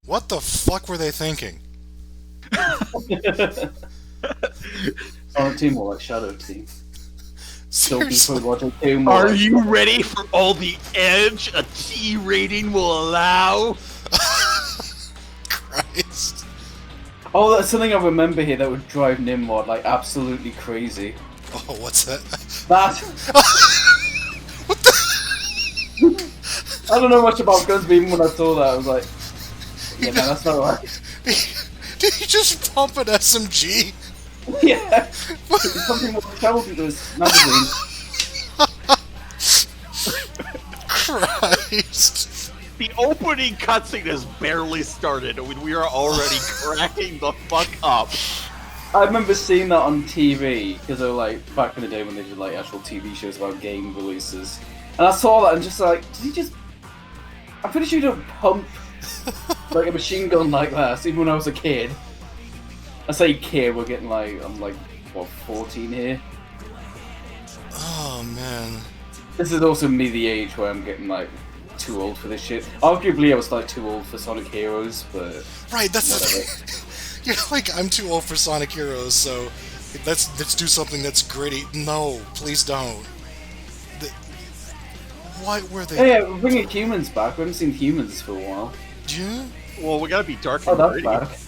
What the fuck were they thinking? Sonic Team or like Shadow Team. Still Seriously? people watching Team. Are you ready for all the edge a T rating will allow? Christ. Oh, that's something I remember here that would drive Nimrod like absolutely crazy. Oh, what's that? That What the? I don't know much about guns, but even when I saw that, I was like, "Yeah, man, that's not right." Did he just pump an SMG? Yeah, it's something more traveled through this magazine. Christ. The opening cutscene has barely started, and we are already cracking the fuck up. I remember seeing that on TV because they were like back in the day when they did like actual TV shows about game releases, and I saw that and just like, did he just? I'm pretty sure you don't pump like a machine gun like that. Even when I was a kid, I say kid, we're getting like I'm like what 14 here. Oh, man. This is also me the age where I'm getting like too old for this shit. Arguably, I was like too old for Sonic Heroes, but Right, that's the whatever. thing. You're like, I'm too old for Sonic Heroes, so let's do something that's gritty. No, please don't. The, why were they? Hey, we're bringing humans back. We haven't seen humans for a while. Yeah? Well, we gotta be dark Oh, and that's gritty. back.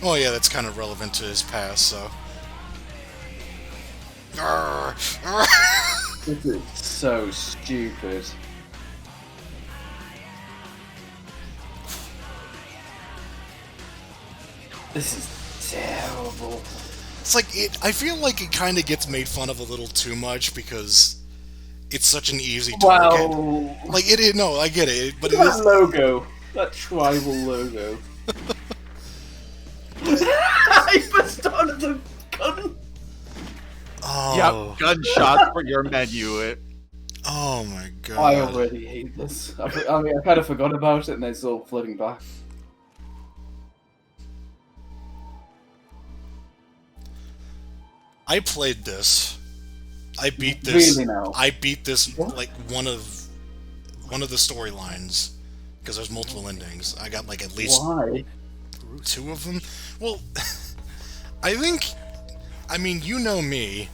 Oh yeah, that's kind of relevant to his past, so. Arr, arr. This is so stupid. This is terrible. It's like I feel like it kind of gets made fun of a little too much because it's such an easy target. Wow. Like no, I get it, but it That is. logo. That tribal logo. I pushed on the gun. Oh. Yep, gunshots for your menu. Oh my god. I already hate this. I mean, I kind of forgot about it and it's all flooding back. I played this. I beat this. Really now? I beat this What? like one of the storylines because there's multiple endings. I got like at least Why? 2 of them. Well, I think. I mean, you know me,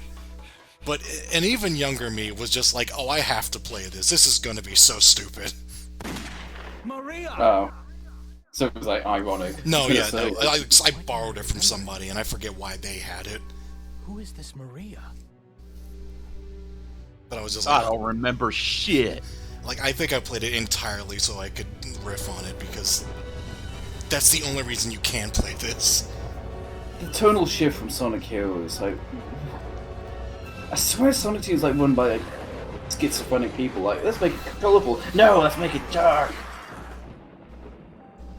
but an even younger me was just like, "Oh, I have to play this. This is going to be so stupid." Oh. So it was like ironic. No, yeah, So- no. I borrowed it from somebody, and I forget why they had it. Who is this Maria? But I was just I like, don't remember shit. like I think I played it entirely so I could riff on it because that's the only reason you can play this. The tonal shift from Sonic Heroes, like, I swear Sonic Team is like run by like schizophrenic people. Like, let's make it colorful. No, let's make it dark.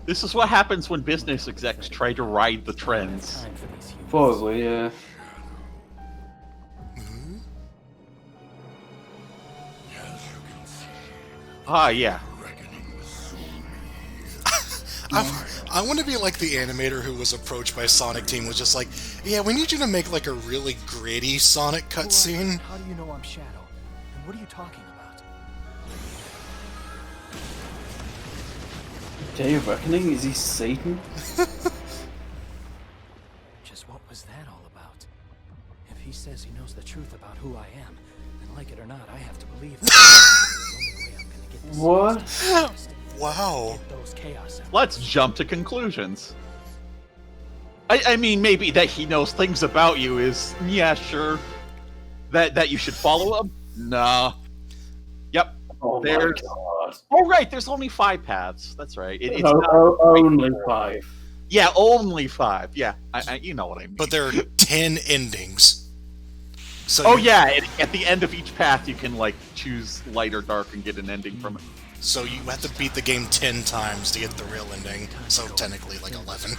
This is what happens when business execs try to ride the trends. Time for these humans. Probably, yeah. Ah, yeah. I want to be like the animator who was approached by Sonic Team was just like, yeah, we need you to make like a really gritty Sonic cutscene. How do you know I'm Shadow? And what are you talking about? Day of Reckoning? Is he Satan? Just what was that all about? If he says he knows the truth about who I am, then like it or not, I have to believe it. The only way I'm gonna get this What? fixed is Wow. to get those chaos out. Let's jump to conclusions. I mean, maybe that he knows things about you is, yeah, sure. That you should follow him? Nah. Yep. Oh my There's- god. Oh, right, there's only 5 paths. That's right. It's No, not... only 5. Yeah, only 5. Yeah, you know what I mean. But there are 10 endings. So Oh, you- yeah, at the end of each path, you can, like, choose light or dark and get an ending from it. So you have to beat the game 10 times to get the real ending. So technically like 11.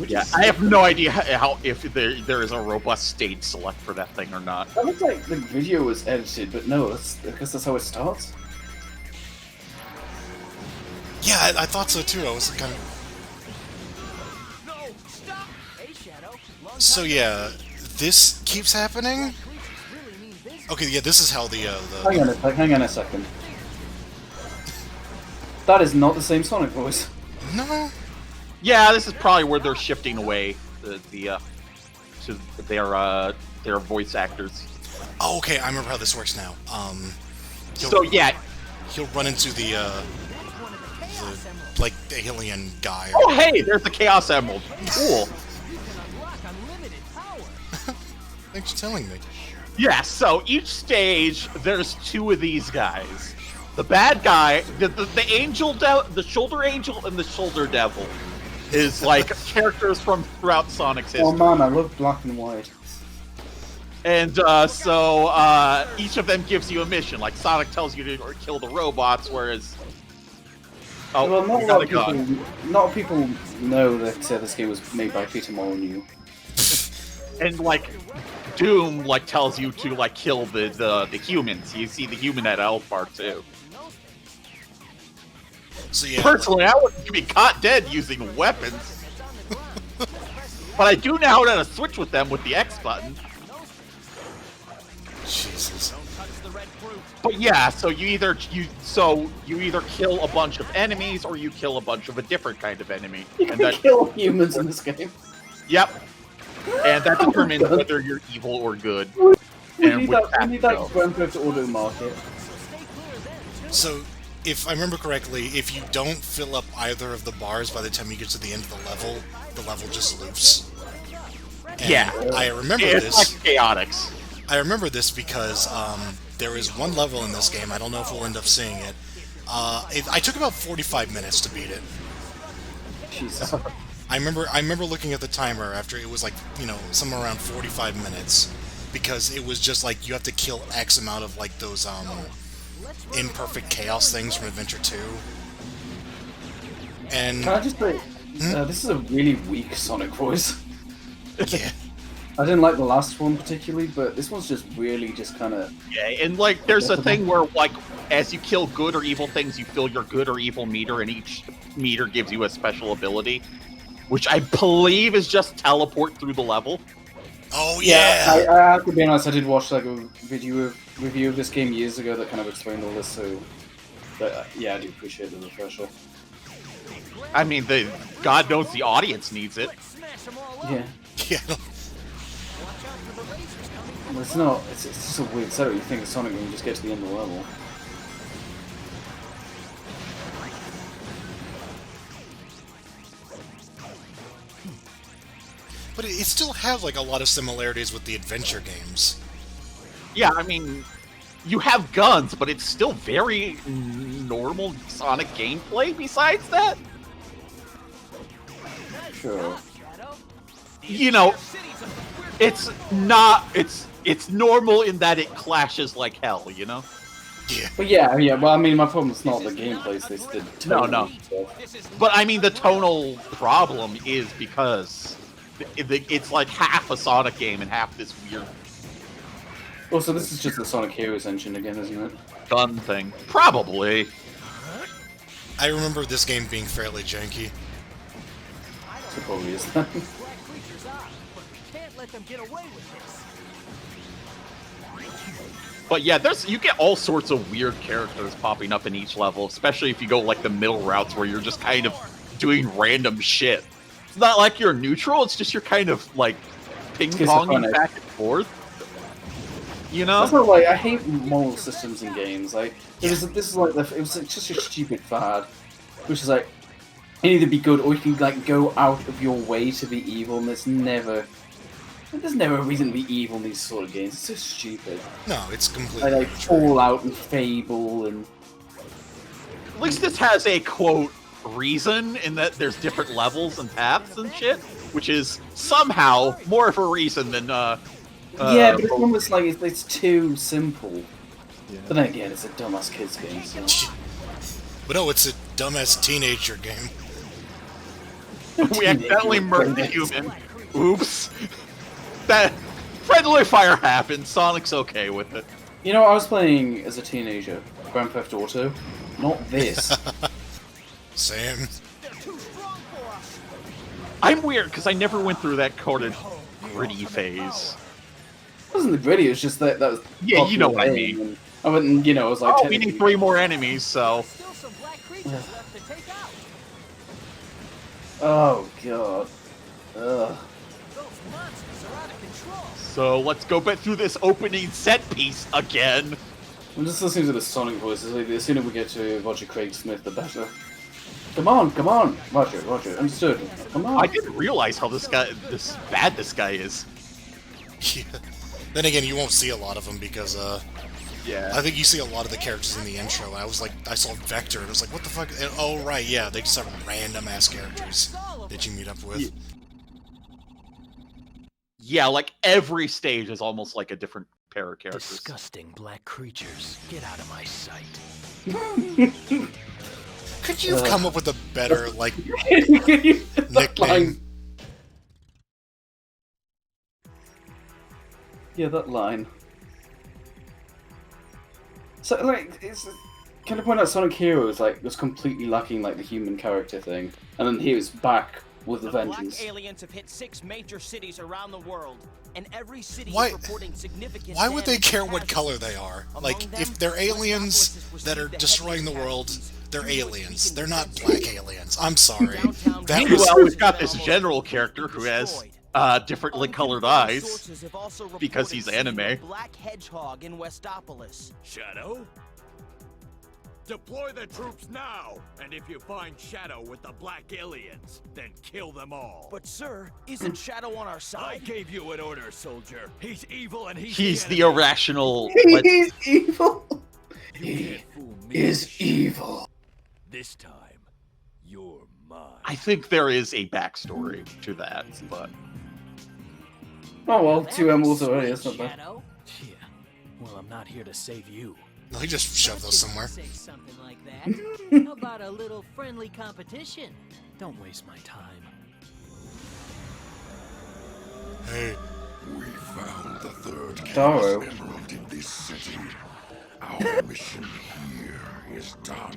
Yeah, I have no idea how if there is a robust stage select for that thing or not. That looks like the video was edited, but no, I guess that's how it starts. Yeah, I thought so too. I was kind of. No, stop! Hey, Shadow. Long So time yeah, this keeps happening. creatures really mean business. Okay, yeah, this is how the Hang on a second. That is not the same Sonic voice. No. Yeah, this is probably where they're shifting away to their voice actors. Oh, okay, I remember how this works now. So yeah. He'll run into the like the alien guy. Oh hey, there's the Chaos Emerald. Cool. Thanks for telling me. Yeah, so each stage there's two of these guys. The bad guy, the angel, the shoulder angel, and the shoulder devil is like characters from throughout Sonic's history. Oh man, I love black and white. And so each of them gives you a mission. Like Sonic tells you to kill the robots, whereas Well, not you a got lot of people know that this game was made by Peter Molyneux. And like Doom like tells you to like kill the humans. You see the human at L part too. So yeah. Personally, I wouldn't be caught dead using weapons. But I do know how to switch with them with the X button. Jesus. But yeah, so you either kill a bunch of enemies or you kill a bunch of a different kind of enemy. You can kill humans in this game. Yep. And that determines whether you're evil or good. We And need which path that to go. Grand Theft Auto market. So, if I remember correctly, if you don't fill up either of the bars by the time you get to the end of the level just loops. And Yeah. I remember It's this. like chaotics. I remember this because there is one level in this game. I don't know if we'll end up seeing it. I took about 45 minutes to beat it. Jesus. I remember looking at the timer after it was like, somewhere around 45 minutes, because it was just like you have to kill X amount of like those imperfect chaos things from Adventure 2. And Can I just say, this is a really weak Sonic voice. yeah. I didn't like the last one particularly, but this one's just really just kind of... Yeah, and like there's a thing where like as you kill good or evil things, you fill your good or evil meter, and each meter gives you a special ability, which I believe is just teleport through the level. Oh yeah. I have to be honest, I did watch like a review of this game years ago that kind of explained all this, so... But, yeah, I do appreciate the refresher. I mean, God knows the audience needs it. Yeah. Yeah. Well, it's not... It's just a weird setup. You think of Sonic when you just get to the end of the level. But it still has like a lot of similarities with the adventure games. Yeah, I mean, you have guns, but it's still very normal Sonic gameplay besides that. Sure. It's not... It's normal in that it clashes like hell, Yeah. But yeah, well, I mean, my problem's not the gameplay, it's the tone. No. But I mean, the tonal problem is because it's like half a Sonic game and half this weird Oh, so this is just the Sonic Heroes engine again, isn't it? gun thing. Probably. I remember this game being fairly janky. So it probably is that. But yeah, you get all sorts of weird characters popping up in each level, especially if you go like the middle routes where you're just kind of doing random shit. It's not like you're neutral, it's just you're kind of like ping-ponging back and forth. That's not like, I hate moral systems in games. Like, it was just a stupid fad, which is like, you can either be good or you can like go out of your way to be evil, and there's never a reason to be evil in these sort of games. It's so stupid. No, it's completely Like Fallout and Fable and... At least this has a, quote, reason in that there's different levels and paths and shit, which is somehow more of a reason than, yeah, but it's almost like it's too simple. Yeah. But then again, it's a dumbass kids game, so... But no, it's a dumbass teenager game. We accidentally murdered a human. Oops. That friendly fire happened. Sonic's okay with it. You know, I was playing as a teenager, Grand Theft Auto. Not this. Same. I'm weird because I never went through that coded gritty phase. It wasn't the gritty, it was just that was... Yeah, you know what I popular mean. and I wouldn't, I was like... Oh, we need 3 more enemies, so... Oh god. Ugh. So let's go back through this opening set piece again. I'm just listening to the Sonic voices. The sooner we get to Roger Craig Smith, the better. Come on, come on, Roger, understood. Come on. I didn't realize how this guy is. Yeah. Then again, you won't see a lot of them because, Yeah. I think you see a lot of the characters in the intro, and I was like, I saw Vector, and I was like, what the fuck? And, oh, right, yeah, they just have random-ass characters that you meet up with. Yeah, like every stage is almost like a different pair of characters. Disgusting black creatures. Get out of my sight. Could you have come up with a better, like, That line. nickname? Yeah, that line. So, like, it's kind of point out Sonic Heroes, like, was completely lacking, like, the human character thing. And then he was back with a vengeance. Black aliens have hit 6 major cities around the world, and every city Why- is reporting significant Why would they damage care and what hazards. color they are? Among Like, them, if they're aliens Metropolis was that are the destroying the heavily world, attacked. they're Through which we aliens. can They're not visually black aliens. I'm sorry. Downtown That Metropolis was... Well, we've got has this been general almost character who has destroyed. differently colored eyes. Sources have also because reported he's seeing a anime. Black Hedgehog in Westopolis. Shadow? Deploy the troops now! And if you find Shadow with the black aliens, then kill them all. But sir, isn't Shadow on our I side? gave you an order, soldier. He's evil and He's the enemy. irrational. He's evil! You He can't fool me. is evil. This time, you're mine. I think there is a backstory to that, but Oh well, That 2 emeralds was already, sweet, that's not bad. Shadow. Yeah. Well, I'm not here to save you. No, he just shoved those somewhere. Say something like that. How about a little friendly competition? Don't waste my time. Hey, We found the third Daro. canvas emerald in this city. Our mission here is done.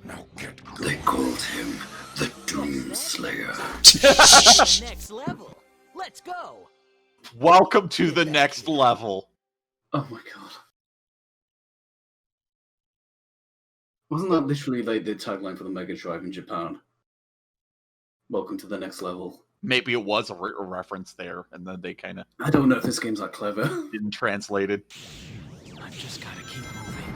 Now get going. They called him the Doomslayer. The next level. Let's go. welcome to the next level. Oh my god. Wasn't that literally like the tagline for the Mega Drive in Japan? Welcome to the next level. Maybe it was a reference there, and then they kind of I don't know if this game's that clever. didn't translate it. I've just gotta keep moving.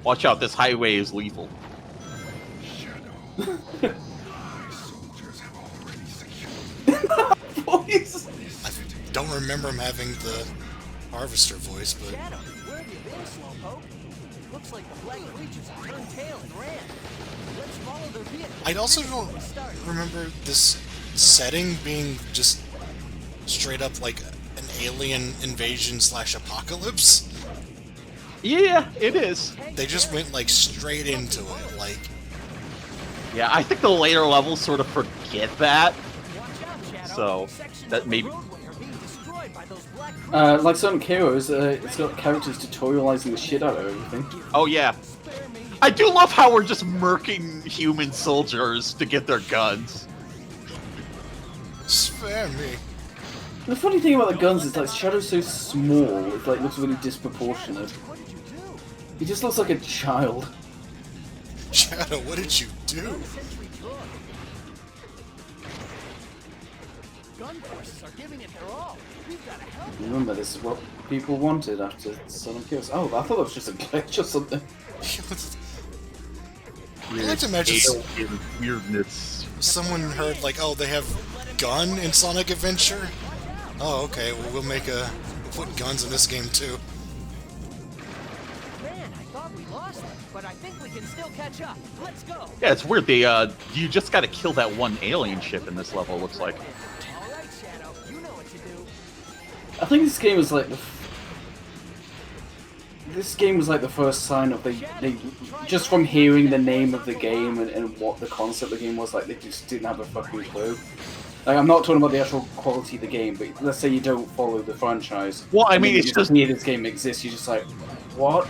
Watch out, this highway is lethal. Shadow. My soldiers have already secured Boys! I don't remember him having the Harvester voice, but... Shadow, where have you been, Slowpoke? Looks like the black creatures have turned tail and ran. Let's follow their vehicle. I also don't remember this setting being just straight up like an alien invasion / apocalypse. Yeah, it is. They just went like straight into it, like... Yeah, I think the later levels sort of forget that. Watch out, Shadow. So, Sections that of the maybe- roadway are being destroyed by those black Like Sonic Heroes, it's got characters tutorializing the shit out of everything. Oh yeah. Spare me. I do love how we're just murking human soldiers to get their guns. Spare me. The funny thing about the guns is like Shadow's so small, it like looks really disproportionate. What did you do? He just looks like a child. Shadow, what did you do? Essentially took. Gun forces are giving it their all. We've got to help. Remember, this is what people wanted after Sonic Heroes. Oh, I thought that was just a glitch or something. I like to imagine Alien weirdness. someone heard like, oh, they have gun in Sonic Adventure? Oh, okay, well we'll put guns in this game too. Man, I thought we lost them, but I think we can still catch up. Let's go. Yeah, it's weird. They you just got to kill that one alien ship in this level. Looks like. All right, Shadow. You know what to do. I think this game was like the first sign of they just from hearing the name of the game and what the concept of the game was, like they just didn't have a fucking clue. Like I'm not talking about the actual quality of the game, but let's say you don't follow the franchise. Well, I and mean, then it's you just hear this game exists. You're just like, what?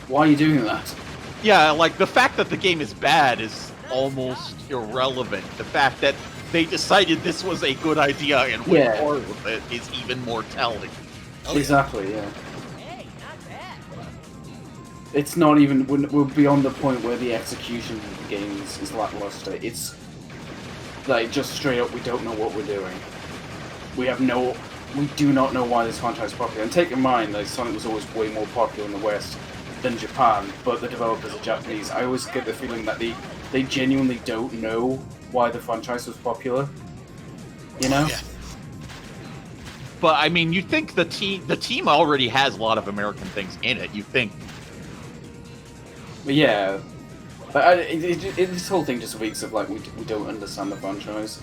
Why are you doing that? yeah, like the fact that the game is bad is almost irrelevant. The fact that they decided this was a good idea and went Yeah. forward with it is even more telling. Oh, yeah. Exactly. Yeah. Hey, not bad. It's not even we're beyond the point where the execution of the game is lackluster. It's like just straight up, we don't know what we're doing. We do not know why this franchise is popular. And take in mind, like Sonic was always way more popular in the West than Japan, but the developers are Japanese. I always get the feeling that they genuinely don't know why the franchise was popular. You know? Yeah. But I mean, you think the team already has a lot of American things in it. You think, But yeah. But this whole thing just reeks of like we don't understand the franchise.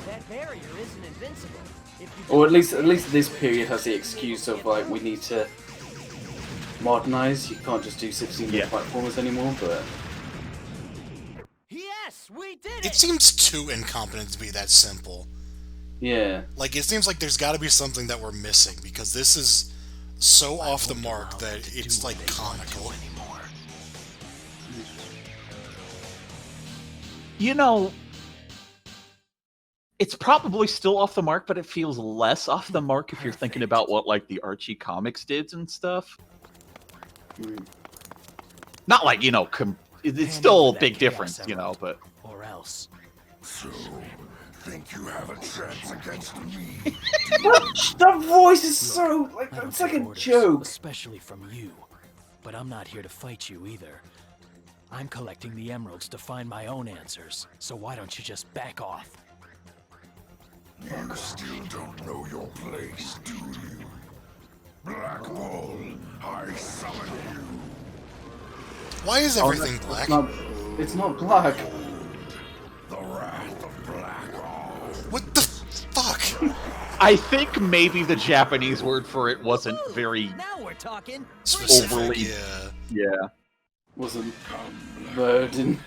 That barrier isn't invincible. If you Or at least this period has the excuse of like we need to modernize. You can't just do 16-bit Yeah. platformers anymore. But Yes, we did It seems too incompetent to be that simple. yeah, Like, it seems like there's got to be something that we're missing, because this is so off the mark that it's, like, comical. you know, it's probably still off the mark, but it feels less off the mark if you're thinking about what like the Archie comics did and stuff. Not like, you know, it's still a big difference, you know, but Or else. So, think you have a chance against me? that voice is so like I don't it's like take a orders, joke. especially from you. But I'm not here to fight you either. I'm collecting the emeralds to find my own answers. So why don't you just back off? You still don't know your place, do you? Black Bull, I summon you. Why is everything black? It's not black. The wrath of Black Hole. What the fuck? I think maybe the Japanese word for it wasn't very Now we're talking. Specific, overly- yeah. yeah. Wasn't burden.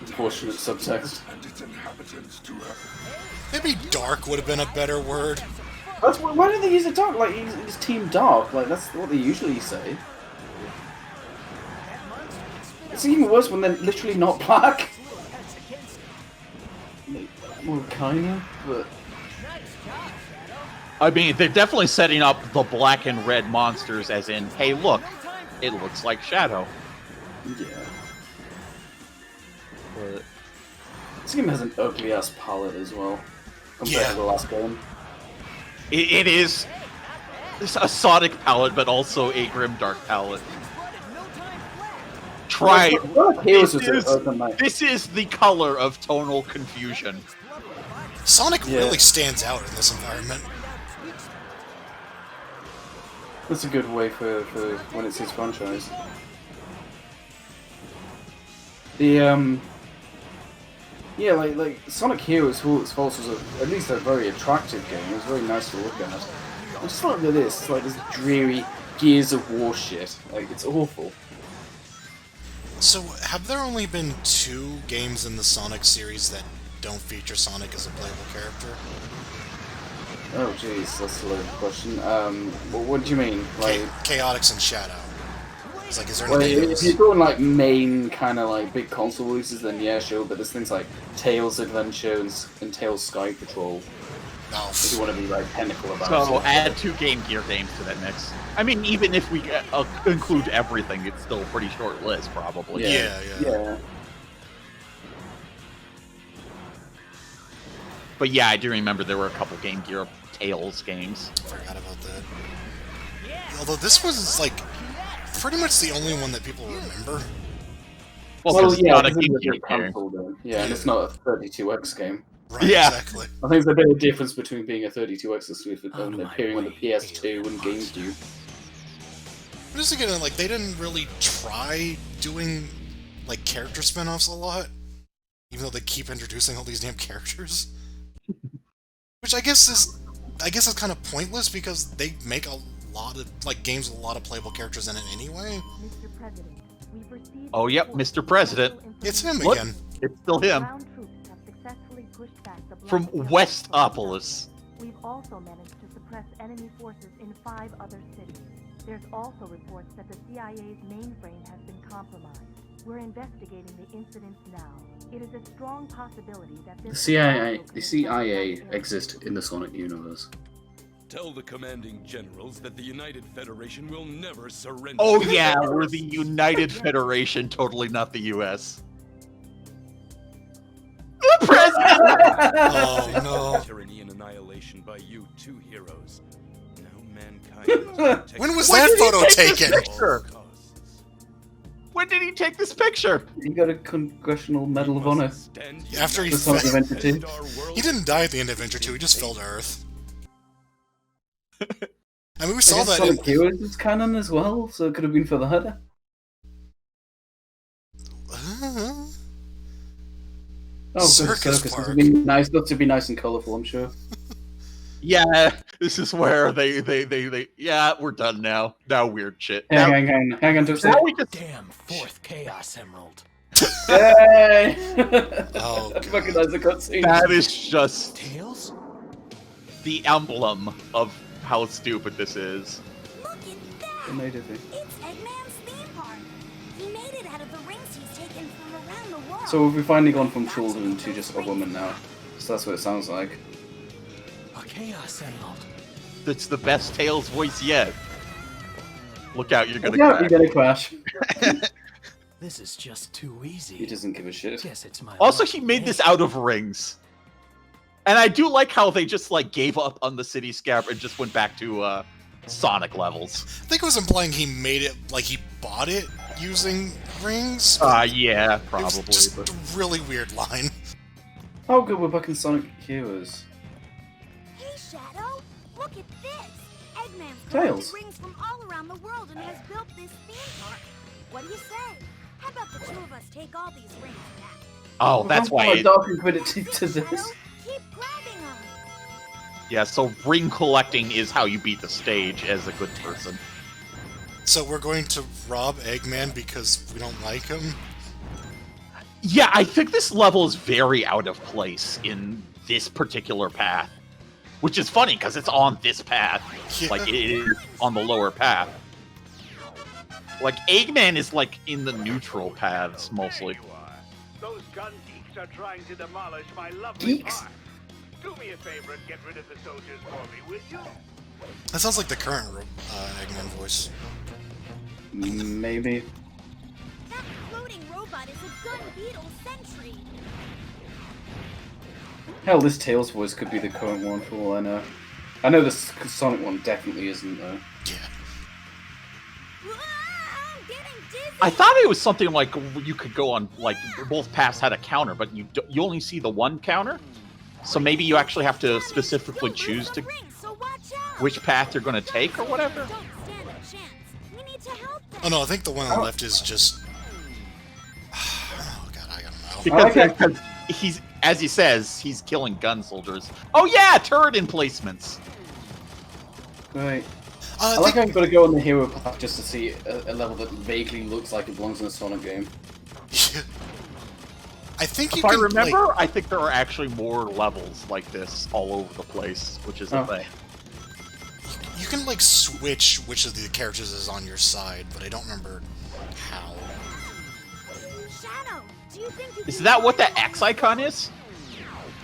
Unfortunate subtext. And its inhabitants to have Maybe dark would have been a better word. That's why don't they use a dark? Like he's Team Dark. Like that's what they usually say. It's even worse when they're literally not black. Well, kinda, but I mean, they're definitely setting up the black and red monsters as in, hey, look, it looks like Shadow. yeah. But This game has an ugly ass palette as well compared Yeah. to the last game. it is a Sonic palette, but also a Grimdark palette. Try. Heroes This is the color of tonal confusion. Sonic Yeah. really stands out in this environment. That's a good way for when it's his franchise. The yeah, like Sonic Heroes for all its faults was at least a very attractive game. It was very nice to look at. I just look at this, it's like this dreary Gears of War shit. Like it's awful. So, have there only been 2 games in the Sonic series that don't feature Sonic as a playable character? Oh jeez, that's a loaded question. What do you mean? Like, Chaotix and Shadow. It's like, is there well, anything if else? you're going like main kind of like big console releases, then yeah, sure. But there's things like Tails Adventure and Tails Sky Patrol. No. If you want to be like technical about So it. add 2 Game Gear games to that mix. I mean, even if we include everything, it's still a pretty short list, probably. Yeah. Yeah. But yeah, I do remember there were a couple Game Gear Tales games. I forgot about that. Although this was, like, pretty much the only one that people remember. Well, Well, 'cause it's yeah, not a because Game it's a Gear big game. console then. Yeah, and it's not a 32X game. Right, Yeah. exactly. I think there's a bit of difference between being a 32X exclusive Out of and my appearing on the way, PS2 alien and GameCube. I'm just thinking, like, they didn't really try doing, like, character spin-offs a lot. Even though they keep introducing all these damn characters. Which I guess is kind of pointless, because they make a lot of, like, games with a lot of playable characters in it anyway. Mr. President, we've received Oh, yep, reports Mr. that President. critical It's him What? again. It's still him. ground troops have successfully pushed back the From Black Westopolis. We've also managed to suppress enemy forces in 5 other cities. There's also reports that the CIA's mainframe has been compromised. We're investigating the incidents now. It is a strong possibility that this The CIA exists in the Sonic universe. Tell the commanding generals that the United Federation will never surrender. Oh yeah, we're the United Federation, totally not the US. The Oh no. Tyranny and annihilation by you two heroes. Now mankind must protect When was When that did he photo take this taken? picture? When did he take this picture? He got a Congressional Medal of Honor After he for Sonic fell. Adventure 2. He didn't die at the end of Adventure 2, he just fell to Earth. I mean, we I saw guess that in... Sonic Heroes is canon as well, so it could have been for the header. Oh, Circus This Park. would be nice. Got to be nice and colourful, I'm sure. Yeah, this is where they yeah, we're done now. Now weird shit. Now, Hang on to a now second. we just Damn, fourth Chaos Emerald. Hey! Oh, God. Recognize the cutscene. that is just Tails? the emblem of how stupid this is. Look at that! They made it. It's Eggman's theme park. He made it out of the rings he's taken from around the world. So have we finally gone from children to just a woman now? So that's what it sounds like. A Chaos Emerald. That's the best Tails voice yet. Look out, you're gonna Yeah, crash. you're gonna crash. This is just too easy. He doesn't give a shit. Guess it's my Also, luck. he made this out of rings. And I do like how they just like gave up on the city scab and just went back to Sonic levels. I think it was implying he made it, like he bought it using rings. Yeah, It probably. was just But... a really weird line. Oh good, we're back in Sonic Heroes. Hey, Shadow! Look at this! Eggman's Tails. collected rings from all around the world and has built this theme park. What do you say? How about the two of us take all these rings back? Oh, that's why. Quite dark and credited to Shadow, this. keep grabbing them! Yeah, so ring collecting is how you beat the stage as a good person. So we're going to rob Eggman because we don't like him? Yeah, I think this level is very out of place in this particular path. Which is funny, because it's on this path. Yeah. Like, it is on the lower path. Like, Eggman is, like, in the neutral paths, mostly. Those gun geeks are trying to demolish my lovely Geeks? park. Do me a favor and get rid of the soldiers for me, will you? That sounds like the current Eggman voice. Maybe. That floating robot is a gun beetle sentry. Hell, this Tails voice could be the current one for all I know. I know the Sonic one definitely isn't though. Yeah. I'm getting dizzy. I thought it was something like you could go on, like, both paths had a counter, but you only see the one counter? So maybe you actually have to specifically You'll choose lose to the ring, so watch out. which path you're going to take or whatever? Don't stand a chance. We need to help them. Oh no, I think the one on the left is just... Oh god, I don't know. Because, Okay. because he's, as he says, he's killing gun soldiers. Oh yeah, turret emplacements. Right. I I like think... how you've got to go on the hero path just to see a level that vaguely looks like it belongs in a Sonic game. I think you If I can, remember, like, I think there are actually more levels like this all over the place, which is a Oh. thing. you can like switch which of the characters is on your side, but I don't remember how. Shadow, do you think you Is can that do what it? that X icon is?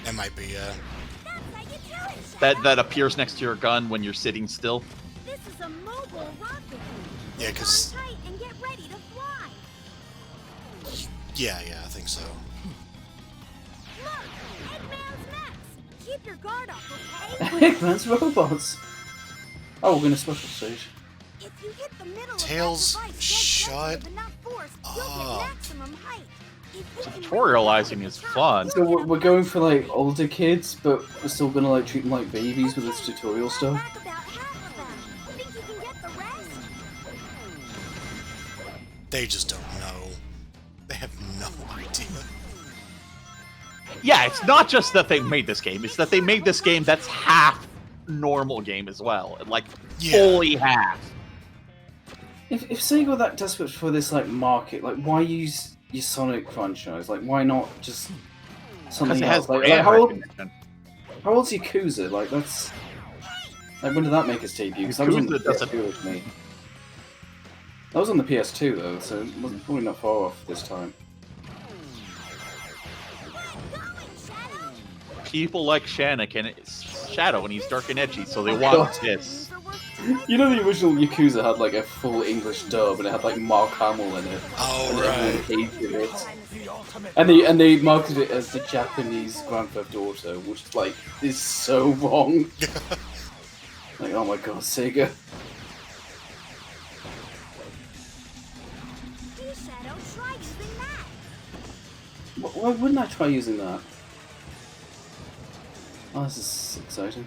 It might be, That's how you do it, Shadow. That appears next to your gun when you're sitting still? This is a mobile rocket. Yeah, Hold 'cause- on tight and get ready to fly. yeah, I think so. Look, Eggman's next. Keep your guard up, okay? Eggman's robots. Oh, we're gonna special stage. If you hit the middle Tails, of that device shut dead center with enough force, you'll up. get maximum height. If we can Tutorializing is fun. So we're going for like older kids, but we're still gonna like treat them like babies with this tutorial stuff. Back about half of them. Think you can get the rest? They just don't know. They have no idea. Yeah, it's not just that they made this game, it's that they made this game that's half normal game as well. Like, Yeah. fully half. If say you're that desperate for this like market, like why use your Sonic franchise? Like why not just Because something it has else? Like, brand how recognition. old's Yakuza? Like that's like when did that make its debut? Because that was on the Yakuza doesn't- PS2 with me. That was on the PS2 though, so it wasn't probably not far off this time. People like Shadow and he's dark and edgy, so they Oh, want God. this. These are worth You know the original Yakuza had like a full English dub and it had like Mark Hamill in it. Oh, And right. everyone hated it. And they marketed it as the Japanese Grand Theft Auto, which like is so wrong. Like, oh my god, Sega. Hey, Shadow, try using that. Why wouldn't I try using that? Oh, this is exciting.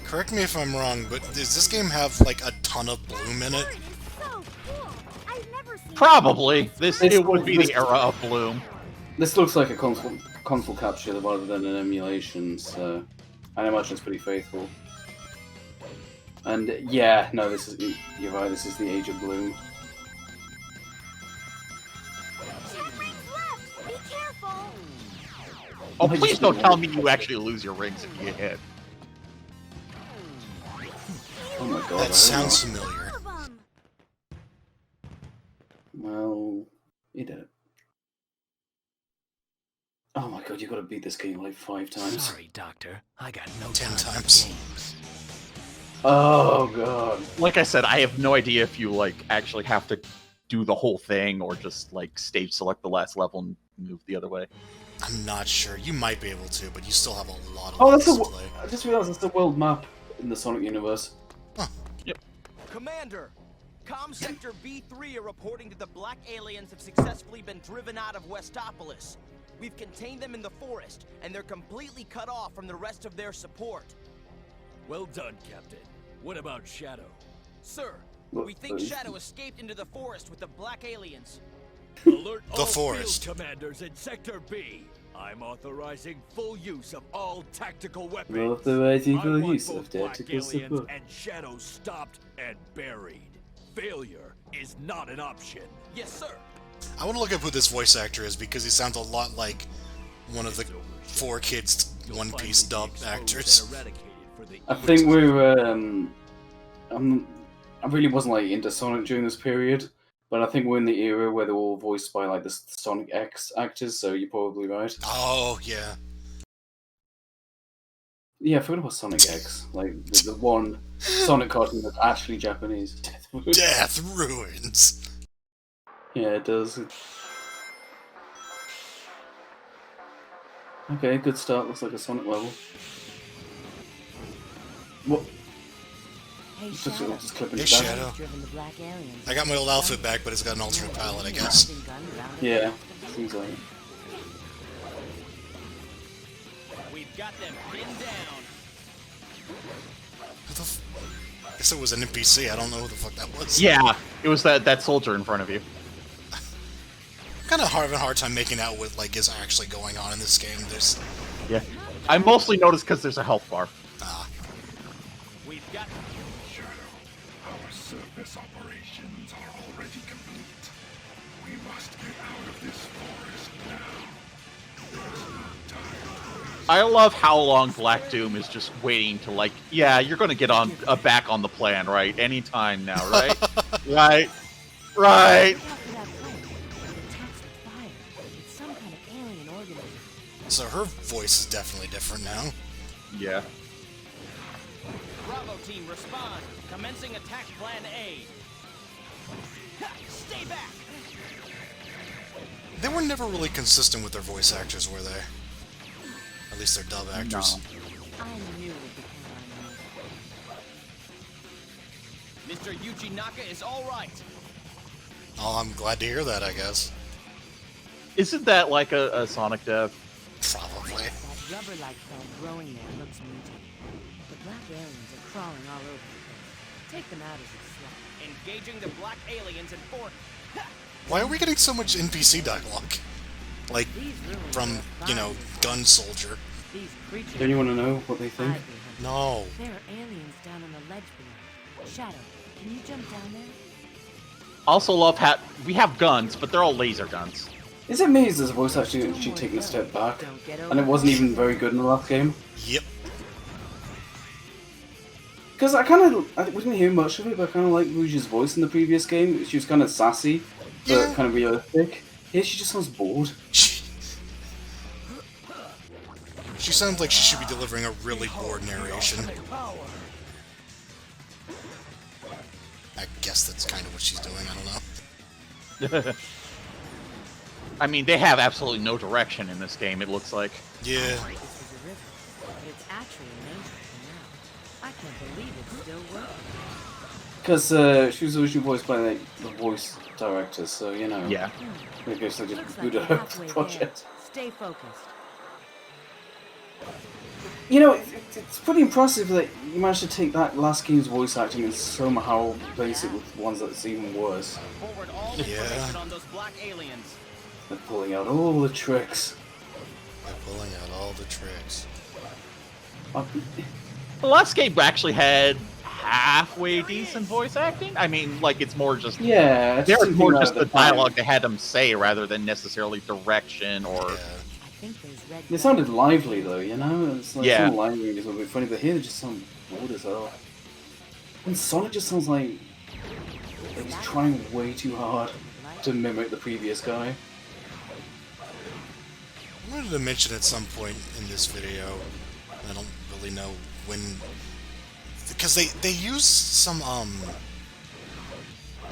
Correct me if I'm wrong, but does this game have like a ton of bloom in it? Bird is so cool. I've never seen Probably. It would be this- the era of Bloom. This looks like a console capture rather than an emulation, so I imagine it's pretty faithful. And yeah, no, you're right, this is the Age of Bloom. 10 rings left. Be careful. Oh, please don't tell me you actually lose your rings if you get hit. Oh my god. I That don't sounds know. familiar. All of 'em. Well, you did it. Oh my god, you gotta beat this game like 5 times. Sorry, Doctor. I got no 10 time for times. games. Oh god. Like I said, I have no idea if you like actually have to do the whole thing or just like stage select the last level and move the other way. I'm not sure. You might be able to, but you still have a lot of Oh, that's levels a. to play. I just realized it's the world map in the Sonic universe. Commander, Comm Sector B3 are reporting that the black aliens have successfully been driven out of Westopolis. We've contained them in the forest, and they're completely cut off from the rest of their support. Well done, Captain. What about Shadow? Sir, What we think the- Shadow escaped into the forest with the black aliens. Alert The all forest. field commanders in Sector B. I'm authorizing full use of all tactical weapons. Authorizing I full want use of both black tactical aliens support. and Shadow stopped and buried. Failure is not an option. Yes, sir. I want to look up who this voice actor is because he sounds a lot like one of the 4Kids One Piece dub actors. I think we're. I really wasn't like into Sonic during this period, but I think we're in the era where they're all voiced by like the Sonic X actors. So you're probably right. Oh, yeah. Yeah, I forgot about Sonic X, like the one Sonic cartoon that's actually Japanese. Death ruins. Yeah, it does. Okay, good start. Looks like a Sonic level. What? Hey, Just Shadow. clipping Hey, it back. Shadow. Driven the black aliens. I got my old outfit back, but it's got an alternate palette, I guess. Yeah, seems like it. We've got them pinned down. Who the I guess it was an NPC. I don't know who the fuck that was. Yeah, it was that soldier in front of you. I'm kind of having a hard time making out what like is actually going on in this game. There's Yeah, I mostly noticed because there's a health bar. We've got Shadow, our surface operations are already complete. We must get out of this forest now. There's no time. I love how long Black Doom is just waiting to like, yeah, you're gonna get on back on the plan, right? Anytime now, right? right, right. It's some kind of alien organism. so her voice is definitely different now. Yeah. Bravo team, respond. Commencing attack plan A. Ha! Stay back! They were never really consistent with their voice actors, were they? At least their dub actors. I knew it would depend on you. Mr. Yuji Naka is all right. Oh, I'm glad to hear that, I guess. Isn't that like a Sonic dev? Probably. That rubber-like plant growing there looks muted. The black aliens are crawling all over the place. Take them out as a slot. Engaging the black aliens in fort. Why are we getting so much NPC dialogue? Like, from, you know, Gun Soldier. These creatures. Don't you want to know what they think? hide behind- No. There are aliens down on the ledge below. Shadow, can you jump down there? Also love how we have guns, but they're all laser guns. Is it me? Is this voice actually taking a step back? And it wasn't even very good in the last game? Yep. Because we didn't hear much of it, but I kind of like Rouge's voice in the previous game. She was kind of sassy, but Yeah. kind of realistic. Here she just sounds bored. She sounds like she should be delivering a really bored narration. I guess that's kind of what she's doing, I don't know. I mean, they have absolutely no direction in this game, it looks like. Yeah. This is a river, but it's actually named for now. I can't believe it's still working. Because she was originally voiced by the voice director, so you know. Yeah. I guess they just Looks like booted we're her off the halfway project. there. Stay focused. You know, it's pretty impressive that you managed to take that last game's voice acting and somehow place it with ones that's even worse. Forward all information on those black aliens. They're pulling out all the tricks. They're pulling out all the tricks. The last game actually had halfway decent voice acting. I mean, like, it's more just... Yeah, it's There's more just the time. dialogue they had them say rather than necessarily direction or... Yeah. They sounded lively though, you know? It's like Yeah. some lively is a bit funny, but here they just sound bored as hell. And Sonic just sounds like he's trying way too hard to mimic the previous guy. I wanted to mention at some point in this video, I don't really know when, because they use some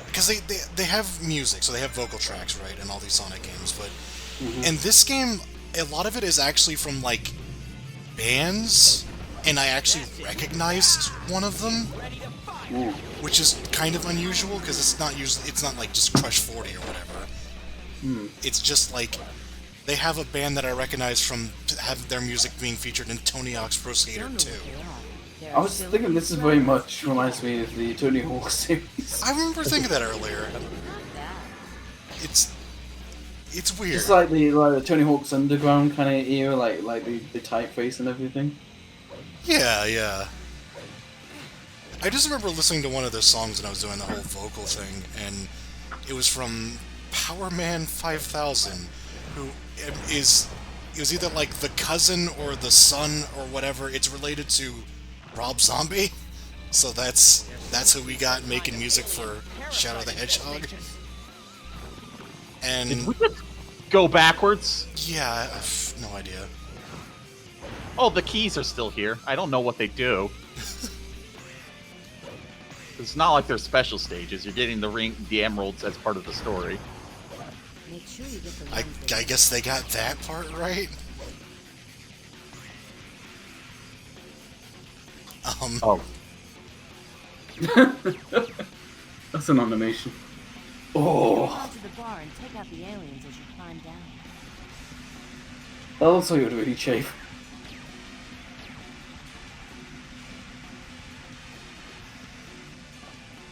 because they have music, so they have vocal tracks, right, in all these Sonic games, but in this game, a lot of it is actually from like bands, and I actually recognized one of them, which is kind of unusual because it's not like just Crush 40 or whatever. It's just like they have a band that I recognize from have their music being featured in Tony Hawk's Pro Skater 2. I was thinking this is very much reminds me of the Tony Hawk series. I remember thinking that earlier. It's weird. It's like the Tony Hawk's Underground kind of era, like the typeface and everything. Yeah, yeah. I just remember listening to one of their songs when I was doing the whole vocal thing, and it was from Power Man 5000, who is... It was either like the cousin or the son or whatever. It's related to Rob Zombie, so that's who we got making music for Shadow the Hedgehog. And Did we just go backwards? Yeah, I have no idea. Oh, the keys are still here. I don't know what they do. It's not like they're special stages. You're getting the emeralds as part of the story. Make sure you get the I guess they got that part right. Oh. That's an animation. Go Oh, to the bar and take out the aliens as you climb down. that looks like it would really chafe.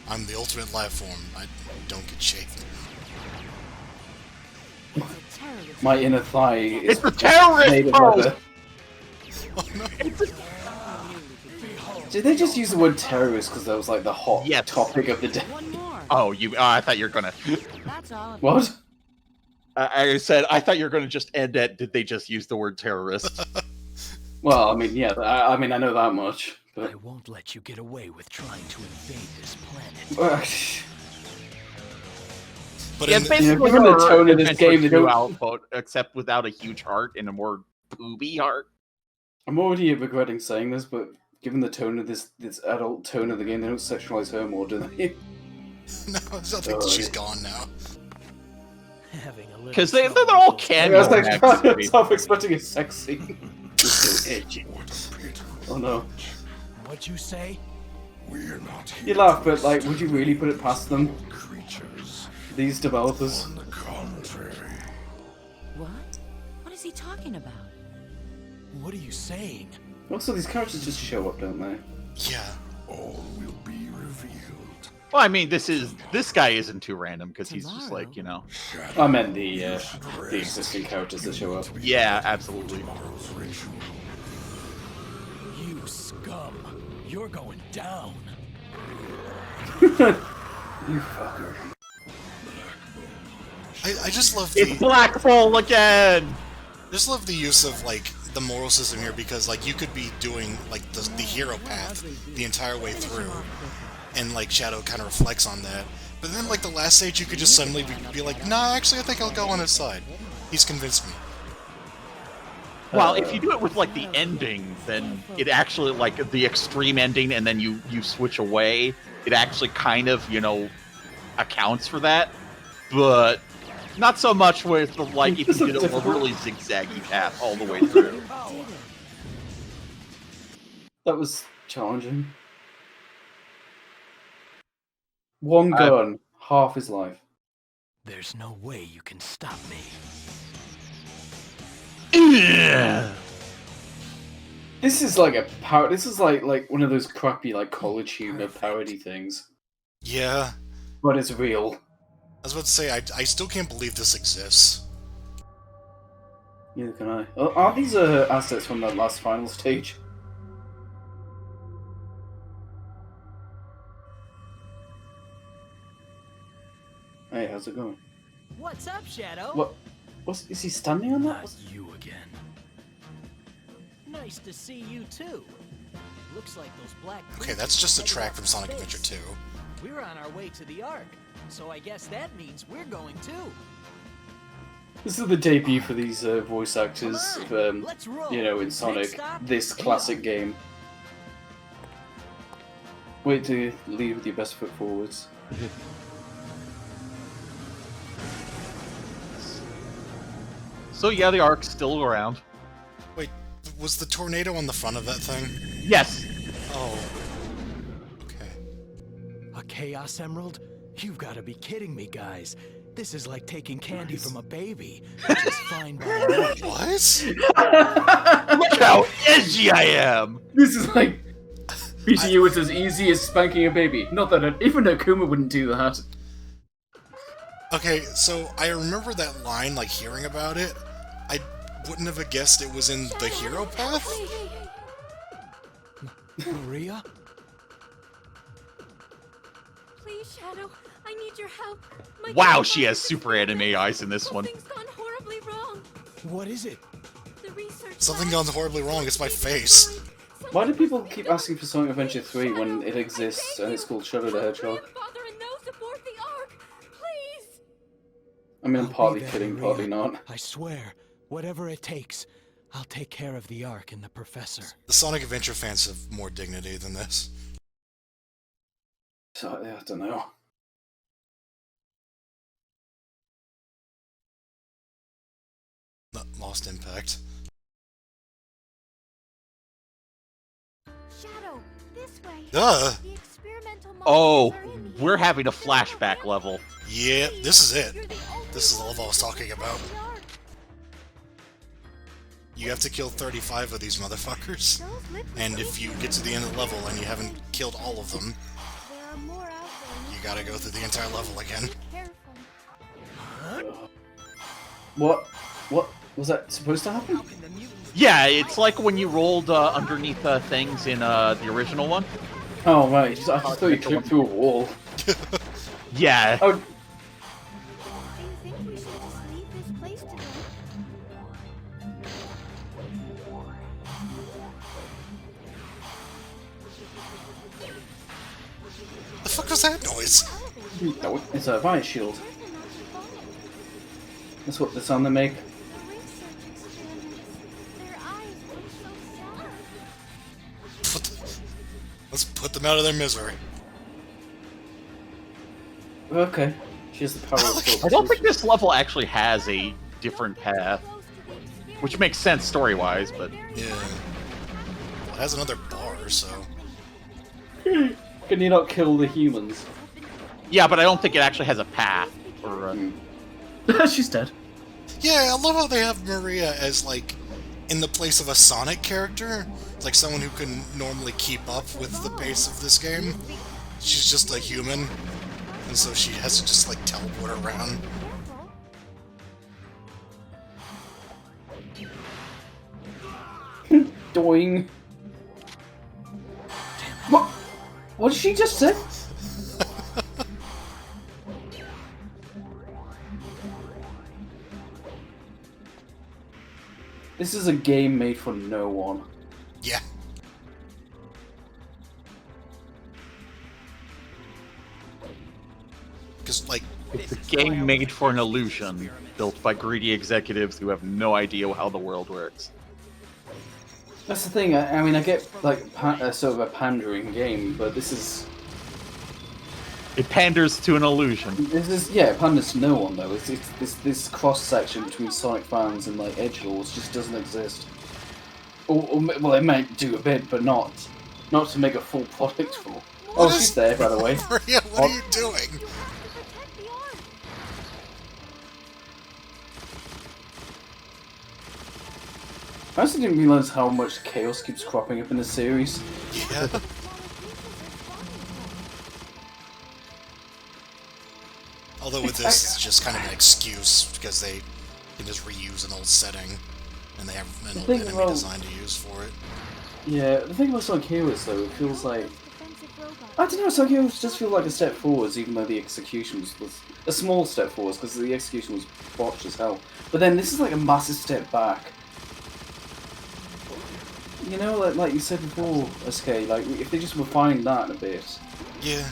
I'm the ultimate life form. I don't get chafed. My inner thigh is It's a terrorist made of pose! leather. Did they just use the word terrorist because that was like the hot topic of the day? Oh, I thought you were gonna... That's all. What? I said, I thought you were gonna just end at, did they just use the word terrorist? Well, I mean, yeah, I mean, I know that much. But... I won't let you get away with trying to invade this planet. But yeah, in basically given the tone of this game, they don't... output, except without a huge heart and a more booby heart. I'm already regretting saying this, but given the tone of this adult tone of the game, they don't sexualize her more, do they? No, I think she's gone now. Because they're all I cameo was like, acts. I'm expecting a sex scene. It's so edgy. Oh no. What'd you say? We're not You laugh, but like, would you really put it past them? creatures. These developers? On the contrary. What? What is he talking about? What are you saying? Also, these characters just show up, don't they? Yeah. All will be revealed. Well, I mean, this guy isn't too random because he's just like, you know. I meant the existing characters that show up. Yeah, absolutely. You scum. You're going down. You fucker. I just love It's Black Hole again! Just love the use of, like, the moral system here, because, like, you could be doing, like, the hero path the entire way through, and, like, Shadow kind of reflects on that. But then, like, the last stage, you could just suddenly be like, nah, actually, I think I'll go on his side. He's convinced me. Well, if you do it with like the ending, then it actually like the extreme ending, and then you switch away. It actually kind of accounts for that, but not so much with like if you did a really zigzaggy path all the way through. That was challenging. One gun, half his life. There's no way you can stop me. This is like a This is like one of those crappy like college humor parody things. Yeah. But it's real. I was about to say, I still can't believe this exists. Neither can I. Aren't these assets from that last final stage? Hey, how's it going? What's up, Shadow? What? Is he standing on that? Not you again. Nice to see you too. Looks like those black. Okay, that's just a track from Sonic Adventure 2. We're on our way to the Ark, so I guess that means we're going too. This is the debut for these voice actors, in Sonic, this classic game. Wait to lead with your best foot forwards. So yeah, the Ark's still around. Wait, was the tornado on the front of that thing? Yes. Oh. Okay. A Chaos Emerald? You've got to be kidding me, guys. This is like taking candy from a baby. Just fine by me. What? Look how edgy I am! This is like beating you. It's as easy as spanking a baby. Not that even Akuma wouldn't do that. Okay, so I remember that line, like hearing about it. I wouldn't have guessed it was in the hero path. Maria? Please, Shadow, I need your help. Wow, she has super anime eyes in this one. Something's gone horribly wrong. What is it? The research. Something gone horribly wrong. It's my face. Why do people keep asking for Sonic Adventure 3 when it exists and it's called Shadow the Hedgehog? Father and no support the Ark. Please. I mean, I'm I'll partly be there, kidding, Maria. partly not. I swear, whatever it takes, I'll take care of the Ark and the Professor. The Sonic Adventure fans have more dignity than this. So, I don't know. Lost Impact. Shadow, this way. Duh! The experimental Oh, monsters are in we're here. having a flashback level. Yeah, this is it. You're the only This is the one level I was talking about. the Ark. You have to kill 35 of these motherfuckers. Those lips And are if you get to the end of the level and you haven't killed all of them, There are more out there. you gotta go through the entire level again. Be careful. What was that supposed to happen? Yeah, it's like when you rolled underneath things in the original one. Oh right, I just thought you clipped through a wall. Yeah. Oh, Do you think we should just leave this place today? The fuck was that noise? no, it's a riot shield. That's what the sound they make. The research experiments. Their eyes look so sad. Let's put them out of their misery. Okay, she has the power of I don't think this level actually has a different path, which makes sense story-wise, but Yeah. It has another bar, so... Can you not kill the humans? yeah, but I don't think it actually has a path. Or She's dead. Yeah, I love how they have Maria as, like, in the place of a Sonic character. Like someone who can normally keep up with the pace of this game. She's just a human, and so she has to just, like, teleport around. Doing. What did she just say? This is a game made for no one. Yeah. Because, like... it's a game made for an illusion, built by greedy executives who have no idea how the world works. That's the thing. I mean, I get like sort of a pandering game, but this is. It panders to an illusion. This is it panders to no one though. It's this cross section between Sonic fans and like edgelords just doesn't exist. Well, it might do a bit, but not to make a full product for. She's there, by the way. Maria, what are you doing? I also didn't realize how much chaos keeps cropping up in the series. Yeah. Although with this, it's just kind of an excuse because they can just reuse an old setting, and they have an old enemy design to use for it. Yeah, the thing about Sonic Heroes though, it feels like I don't know. Sonic Heroes just feel like a step forwards, even though the execution was a small step forwards because the execution was botched as hell. But then this is like a massive step back. You know, like you said before, SK, like if they just refined that a bit. Yeah.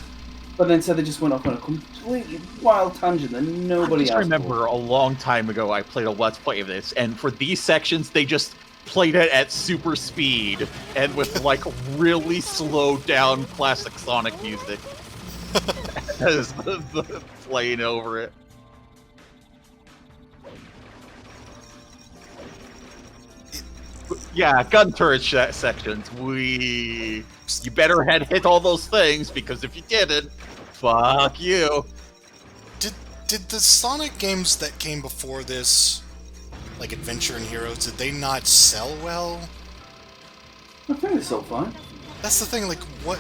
But then so they just went off on a completely wild tangent that nobody asked for. I remember a long time ago I played a Let's Play of this, and for these sections they just played it at super speed and with like really slowed down classic Sonic music as the playing over it. Yeah, gun turret sections. You better hit all those things, because if you didn't, fuck you. Did the Sonic games that came before this, like Adventure and Heroes, did they not sell well? I think they sold fine. That's the thing. Like what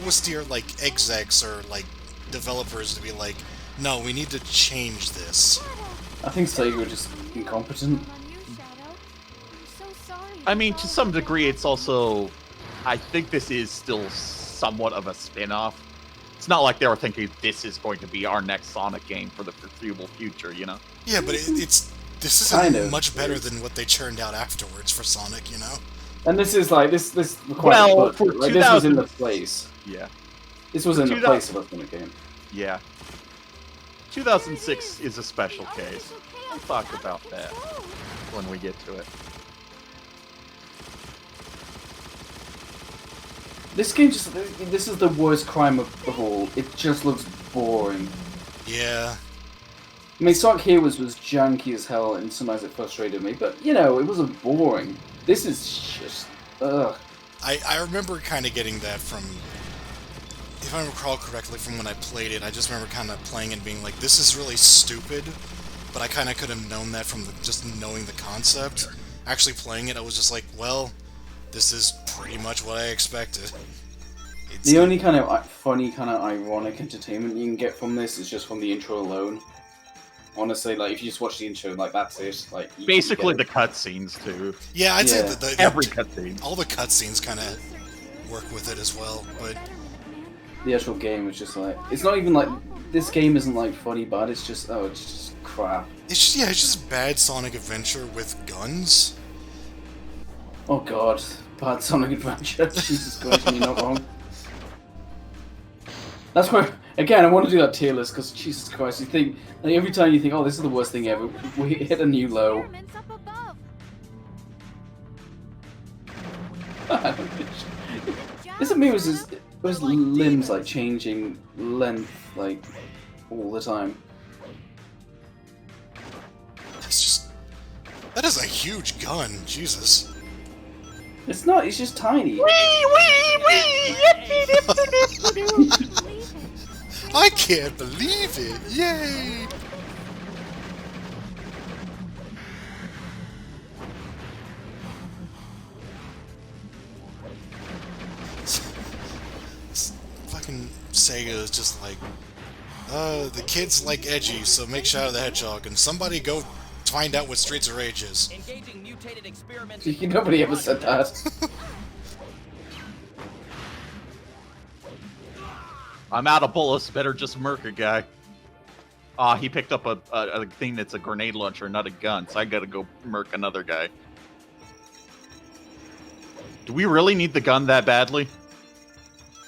was your like execs or like developers to be like, no, we need to change this? I think Sega were just incompetent. I mean, to some degree, it's also... I think this is still somewhat of a spin-off. It's not like they were thinking this is going to be our next Sonic game for the foreseeable future, you know? Yeah, but this is kind of much better than what they churned out afterwards for Sonic, you know? And this is like, this well, for like, this was in the place. Yeah. This was in the place of a Sonic game. Yeah. 2006 is a special case. I'll talk about that when we get to it. This game just, this is the worst crime of all. It just looks boring. Yeah. I mean, Sonic Heroes was janky as hell, and sometimes it frustrated me, but, you know, it wasn't boring. This is just, ugh. I remember kind of getting that from, if I recall correctly from when I played it, I just remember kind of playing and being like, this is really stupid, but I kind of could have known that from just knowing the concept. Actually playing it, I was just like, well... this is pretty much what I expected. The only kind of funny, kind of ironic entertainment you can get from this is just from the intro alone. Honestly, like, if you just watch the intro, like, that's it. Like, basically the cutscenes, too. Yeah, I'd say that every cutscene. All the cutscenes kind of work with it as well, but... the actual game is just like... it's not even like... this game isn't, like, funny bad, it's just... oh, it's just crap. It's just bad Sonic Adventure with guns. Oh god, bad Sonic Adventure. Jesus Christ, you're not wrong. That's why, again, I want to do that tier list, because Jesus Christ, you think, like, every time you think, oh, this is the worst thing ever, we hit a new low. Isn't me, was his limbs, like, changing length, like, all the time? That's just... that is a huge gun, Jesus. It's not, it's just tiny. I can't believe it! Yay! Fucking Sega is just like, the kids like edgy, so make Shadow the Hedgehog, and somebody go find out what Streets of Rage is. Nobody ever said that. I'm out of bullets, better just murk a guy. He picked up a thing that's a grenade launcher, not a gun, so I gotta go murk another guy. Do we really need the gun that badly?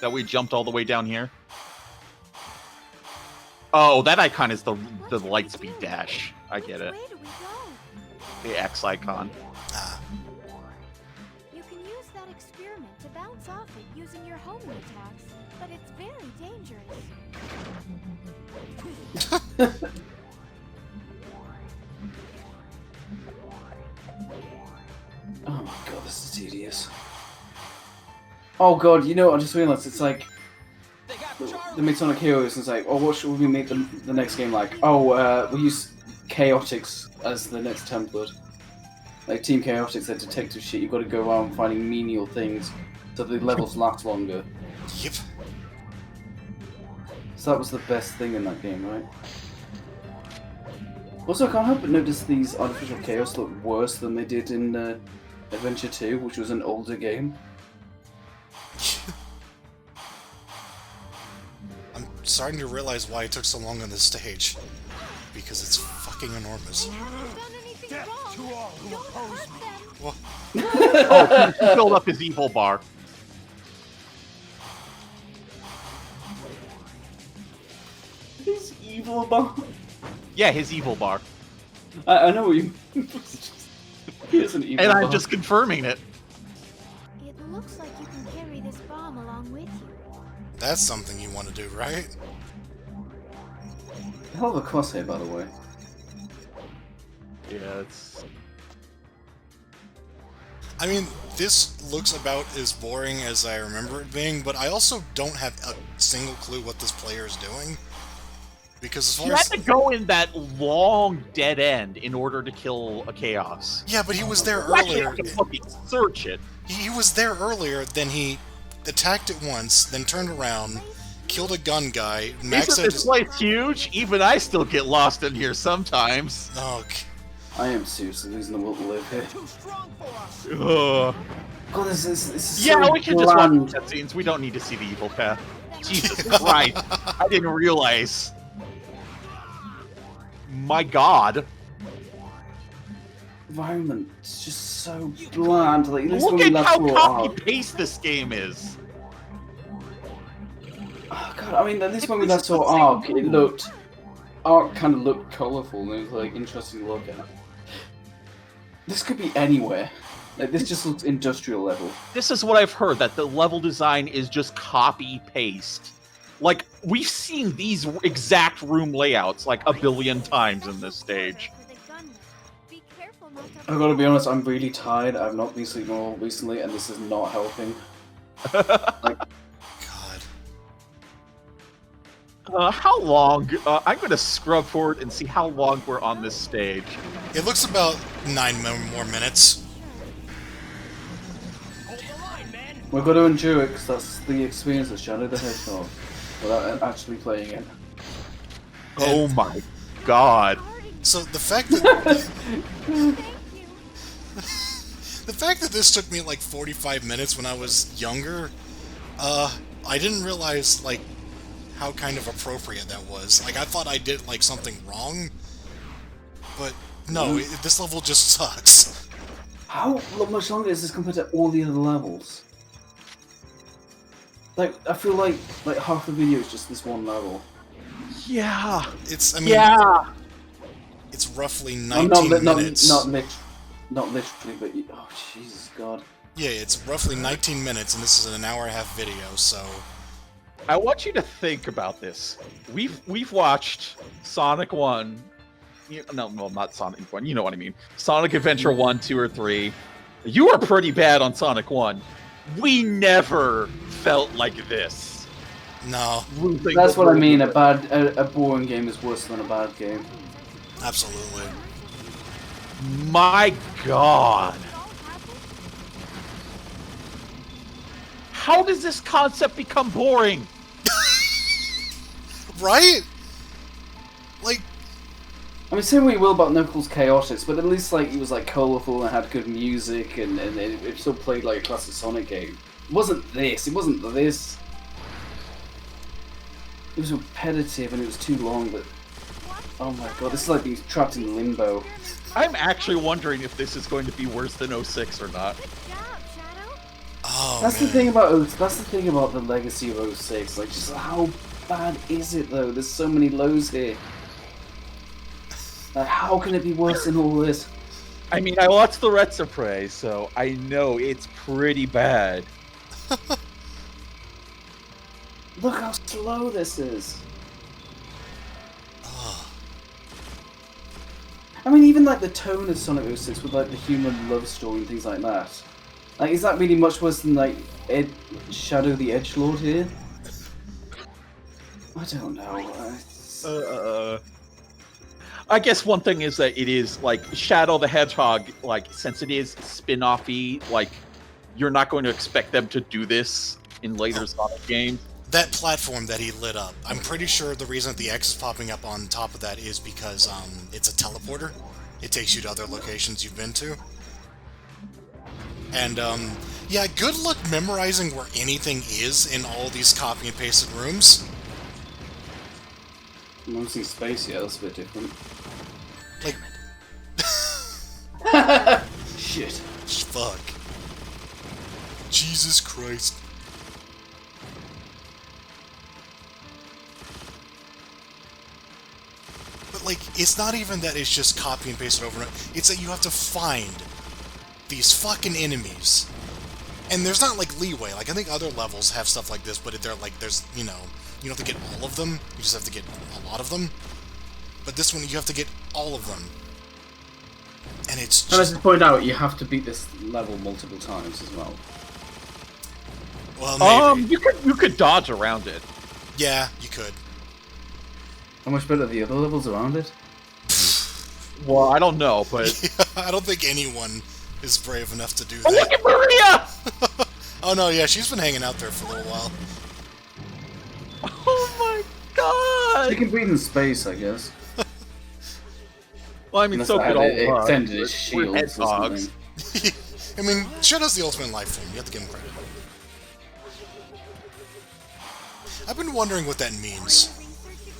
That we jumped all the way down here? Oh, that icon is the Lightspeed dash. I get it. The X icon. things in your homely talks, but it's very dangerous. Oh my god, this is tedious. Oh god, you know what? I just realized it's like the Sonic Heroes. It's like, oh, what should we make the next game like? Oh, we use Chaotix as the next template. Like Team Chaotix, that detective shit. You've got to go around finding menial things so the levels last longer. Yep. So that was the best thing in that game, right? Also, I can't help but notice these artificial chaos look worse than they did in Adventure 2, which was an older game. I'm starting to realize why it took so long on this stage. Because it's fucking enormous. Death to all who oppose me. Well, Oh, he filled up his evil bar. His evil bar? Yeah, his evil bar. I know what you mean. He is an evil And bar. I'm just confirming it. It looks like you can carry this bomb along with you. that's something you want to do, right? Hell of a crosshair, by the way. Yeah, it's... I mean, this looks about as boring as I remember it being, but I also don't have a single clue what this player is doing. Because as far You had as... to go in that long dead end in order to kill a Chaos. Yeah, but he was there You actually earlier. have to fucking search it. He was there earlier, then he attacked it once, then turned around, killed a gun guy, maxed Isn't out this place huge? Even I still get lost in here sometimes. Oh, I am seriously losing the will to live here. Ugh. God, this is Yeah, so we can just watch bland. the cutscenes. We don't need to see the evil path. Jesus Christ. I didn't realize. My God. Environment, it's just so bland. Like, at least Look when we at last how saw copy-paste this game is. Oh, God, I mean, at least when we last saw Ark, it looked... Ark kind of looked colourful and it was, like, interesting to look at. This could be anywhere. Like, this just looks industrial level. This is what I've heard, that the level design is just copy-paste. Like, we've seen these exact room layouts like a billion times in this stage. I gotta be honest, I'm really tired. I've not been sleeping all recently, and this is not helping. Like, How long? I'm going to scrub forward and see how long we're on this stage. it looks about 9 more minutes. we've got to endure it, because that's the experience of Shadow the Hedgehog, without actually playing it. Oh my God. So the fact that... the fact that this took me like 45 minutes when I was younger, I didn't realize, like, how kind of appropriate that was. Like, I thought I did, like, something wrong, but no, this level just sucks. How much longer is this compared to all the other levels? Like, I feel like half the video is just this one level. Yeah. It's, I mean... Yeah. It's roughly 19 minutes. Not literally, but... Oh, Jesus God. Yeah, it's roughly 19 minutes, and this is an hour and a half video, so... I want you to think about this. We've watched Sonic 1. No, not Sonic 1. You know what I mean. Sonic Adventure 1, 2, or 3. You were pretty bad on Sonic 1. We never felt like this. No. That's what I mean. A boring game is worse than a bad game. Absolutely. My God. How does this concept become boring? Right? Like... I mean, say what you will about Knuckles Chaotix, but at least, like, it was, like, colourful and had good music, and it still played like a classic Sonic game. It wasn't this. It wasn't this. It was repetitive and it was too long, but... Oh my God, this is like being trapped in limbo. I'm actually wondering if this is going to be worse than 06 or not. Oh, That's the thing about the legacy of 06. Like, just how bad is it though? There's so many lows here. Like, how can it be worse than all this? I mean, I watched the Retro Prey, so I know it's pretty bad. Look how slow this is. I mean, even like the tone of Sonic 06 with like the human love story and things like that. Like, is that really much worse than like Shadow the Edgelord here? I don't know. I guess one thing is that it is like Shadow the Hedgehog, like since it is spin-offy, like you're not going to expect them to do this in later Sonic games. That platform that he lit up, I'm pretty sure the reason that the X is popping up on top of that is because it's a teleporter. It takes you to other locations you've been to. And yeah, good luck memorizing where anything is in all these copy and pasted rooms. Mostly space, yeah, that's a bit different. Like... Shit. Fuck. Jesus Christ. But, like, it's not even that it's just copy and paste it over and over. It's that you have to find these fucking enemies. And there's not, like, leeway. Like, I think other levels have stuff like this, but they're, like, there's, you know, you don't have to get all of them. You just have to get a lot of them. But this one, you have to get all of them. And it's just... And as you point out, you have to beat this level multiple times as well. Well, maybe. You could dodge around it. Yeah, you could. How much better are the other levels around it? Well, I don't know, but... Yeah, I don't think anyone is brave enough to do that. Oh, look at Maria! Oh no, yeah, she's been hanging out there for a little while. Oh my god! She can breathe in space, I guess. Well, I mean, so could all it extended its shield. Hedgehogs. I mean, Shadow's the ultimate life form. You have to give him credit. I've been wondering what that means.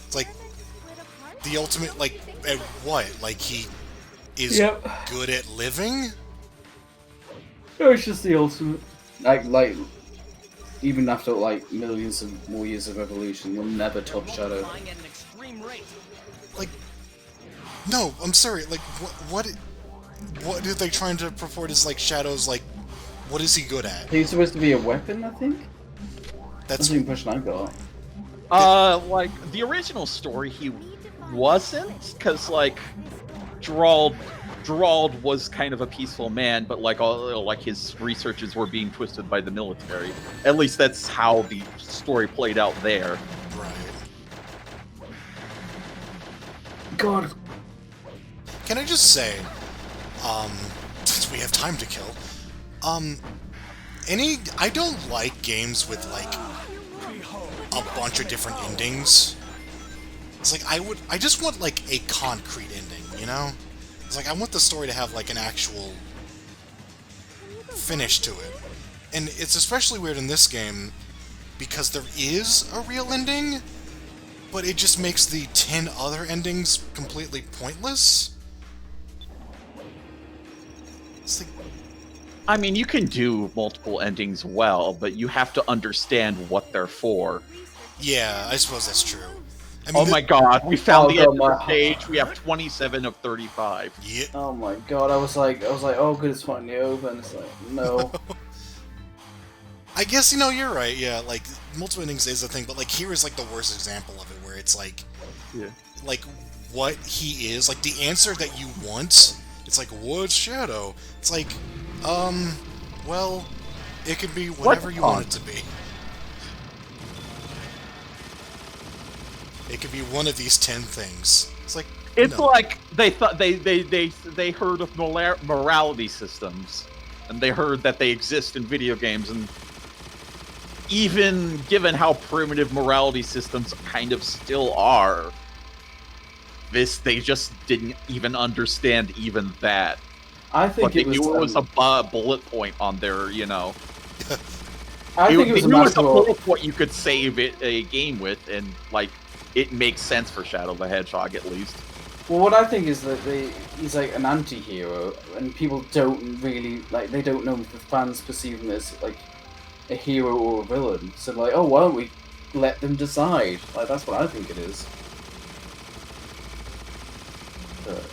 It's like the ultimate, like, at what? Like he is good at living? No, it's just the ultimate. Like, even after like millions of more years of evolution, you'll never top Shadow. Like, no, I'm sorry. Like, what are they trying to purport as like Shadow's like? What is he good at? He's supposed to be a weapon, I think. That's the impression I got. Like the original story, he wasn't, because like Gerald was kind of a peaceful man, but like all like his researches were being twisted by the military. At least that's how the story played out there. Right. God. Can I just say, since we have time to kill, I don't like games with like a bunch of different endings. It's like I just want like a concrete ending, you know? It's like I want the story to have like an actual finish to it. And it's especially weird in this game because there is a real ending, but it just makes the 10 other endings completely pointless. It's like, I mean, you can do multiple endings well, but you have to understand what they're for. yeah, I suppose that's true. I mean, Oh my god, we found the end of the stage. We have 27 of 35. Yeah. Oh my god, I was like, oh good, it's finally over, and it's like, no. I guess, you know, you're right, yeah, like, multiple endings is a thing, but, like, here is, like, the worst example of it, where it's, like, like, what he is, like, the answer that you want, it's like, what's Shadow? It's like, well, it could be whatever you want it to be. It could be one of these 10 things. It's like, it's no. like they thought they heard of morality systems, and they heard that they exist in video games, and even given how primitive morality systems kind of still are, they just didn't even understand even that. I think but they knew it was a bullet point on their, you know. I think it was a bullet point you could save a game with, and like. It makes sense for Shadow the Hedgehog, at least. Well, what I think is that he's like an anti-hero, and people don't really, like, they don't know if the fans perceive him as, like, a hero or a villain. So, like, oh, why don't we let them decide? Like, that's what I think it is. But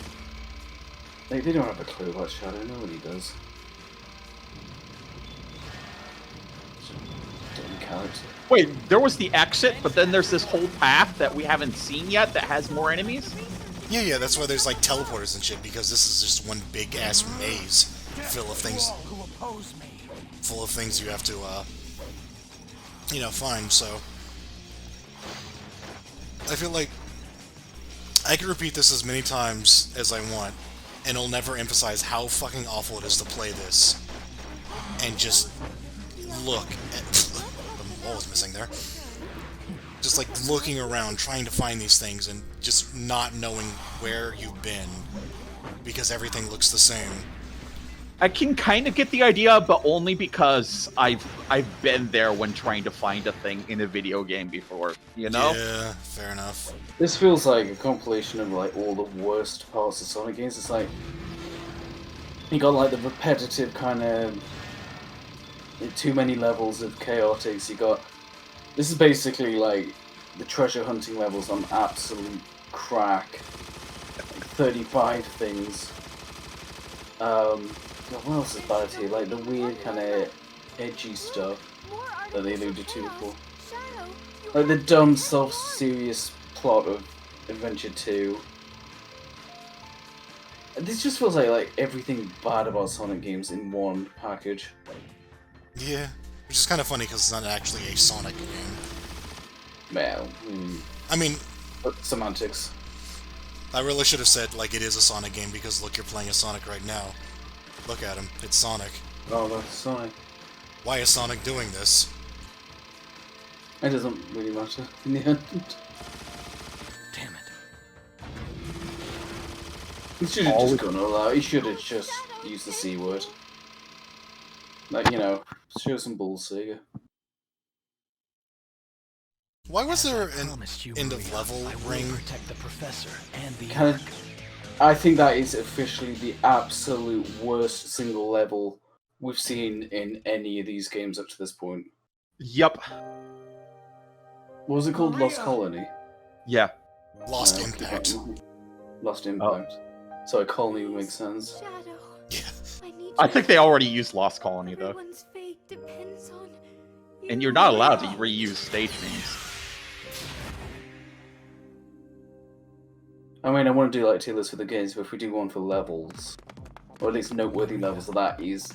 they don't have a clue about Shadow, nobody does. Dumb character. Wait, there was the exit, but then there's this whole path that we haven't seen yet that has more enemies? Yeah, that's why there's like teleporters and shit, because this is just one big ass maze full of things. Full of things you have to, you know, find, so. I feel like I can repeat this as many times as I want, and it'll never emphasize how fucking awful it is to play this and just look at. The wall was missing there. Just like looking around, trying to find these things, and just not knowing where you've been because everything looks the same. I can kind of get the idea, but only because I've been there when trying to find a thing in a video game before, you know? Yeah, fair enough. This feels like a compilation of like all the worst parts of Sonic games. It's like you got like the repetitive kind of too many levels of chaotics. You got this is basically like the treasure hunting levels on absolute crack. Like 35 things. What else is bad here? Like the weird kind of edgy stuff that they alluded to before. Like the dumb, self-serious plot of Adventure 2. This just feels like everything bad about Sonic games in one package. Yeah, which is kind of funny because it's not actually a Sonic game. Well, I mean, semantics. I really should have said like it is a Sonic game because look, you're playing a Sonic right now. Look at him, it's Sonic. Oh, that's Sonic. Why is Sonic doing this? It doesn't really matter in the end. Damn it. He should have just gone all out. He should have just used the C word. Like, you know, show some balls, Sega. Why was there an end of level ring? Protect the professor and the Kind of, I think that is officially the absolute worst single level we've seen in any of these games up to this point. Yep. What was it called? Lost Colony? Yeah. Lost Impact. Lost Impact. Sorry, Colony would make sense. Yeah. I think they already used Lost Colony, though. And you're not allowed to reuse stage names. I mean, I want to do like tier lists for the games, but if we do one for levels, or at least noteworthy levels, that is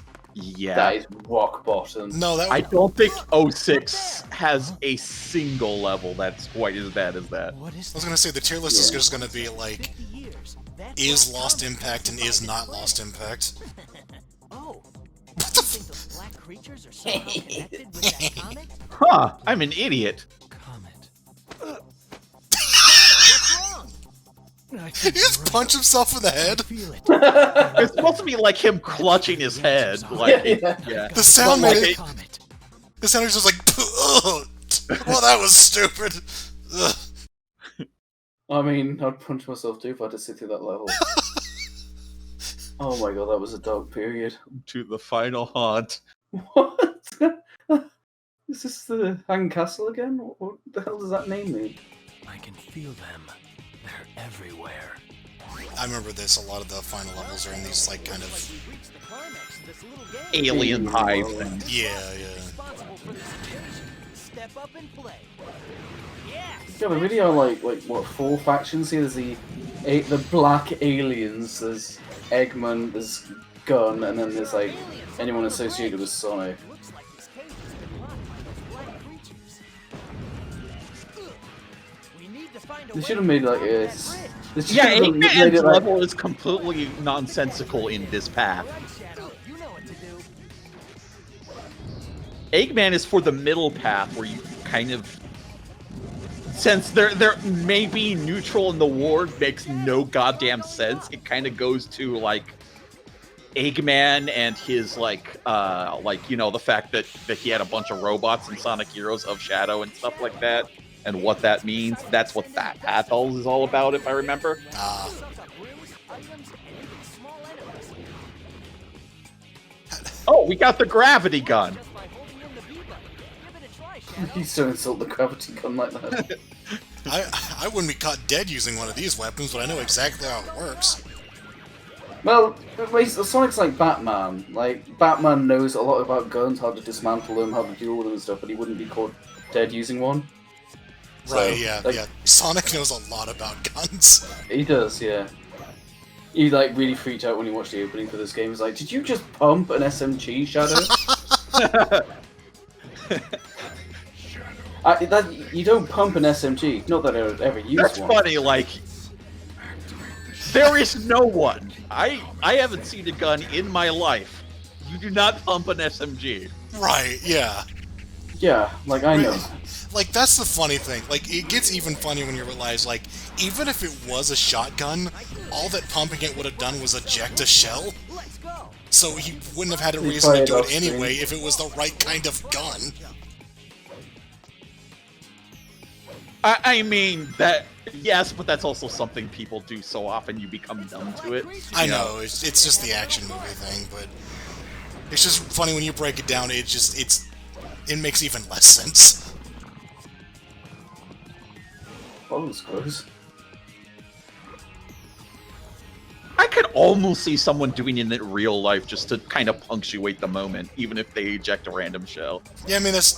rock bottom. No, that I don't think 06 has a single level that's quite as bad as that. I was gonna say the tier list is just gonna be like, is Lost Impact and is not Lost Impact. Oh, you think those black creatures are somehow connected with that comet? Huh, I'm an idiot. He just punched himself in the head. It's supposed to be like him clutching his head. Like, yeah. The sound But, made it. The sound was just like, ugh. Well, that was stupid. Ugh. I mean, I'd punch myself too if I had to sit through that level. Oh my god, that was a dark period. To the final haunt. What? Is this the Hang Castle again? What the hell does that name mean? I can feel them. They're everywhere. I remember this. A lot of the final levels are in these like kind of alien hive things. Yeah. Step up and play. Yeah, the video like what 4 factions here? There's the black aliens. There's Eggman. There's Gun, and then there's like anyone associated with Sonic. They should have made like a. Yeah, Eggman's level is completely nonsensical in this path. Eggman is for the middle path where you kind of, since they're maybe neutral in the ward makes no goddamn sense. It kind of goes to like Eggman and his like you know the fact that he had a bunch of robots in Sonic Heroes of Shadow and stuff like that. And what that means, that's what that path is all about, if I remember. Oh, we got the gravity gun. You still insult the gravity gun like that. I wouldn't be caught dead using one of these weapons, but I know exactly how it works. Well, Sonic's like Batman. Like, Batman knows a lot about guns, how to dismantle them, how to deal with them and stuff, but he wouldn't be caught dead using one. Right, So, yeah, like, yeah. Sonic knows a lot about guns. He does, yeah. He like really freaked out when he watched the opening for this game. He's like, "Did you just pump an SMG, Shadow?" You don't pump an SMG. Not that I would ever use That's one. funny, like... There is no one. I haven't seen a gun in my life. You do not pump an SMG. Right, yeah. Yeah, like, I know. Like, that's the funny thing. Like, it gets even funnier when you realize, like, even if it was a shotgun, all that pumping it would have done was eject a shell. So he wouldn't have had a reason to do it anyway if it was the right kind of gun. I mean, that... Yes, but that's also something people do so often you become numb to it. I know, it's just the action movie thing, but... It's just funny when you break it down, it makes even less sense. Oh, that was close. I could almost see someone doing it in real life just to kind of punctuate the moment, even if they eject a random shell. Yeah, I mean, that's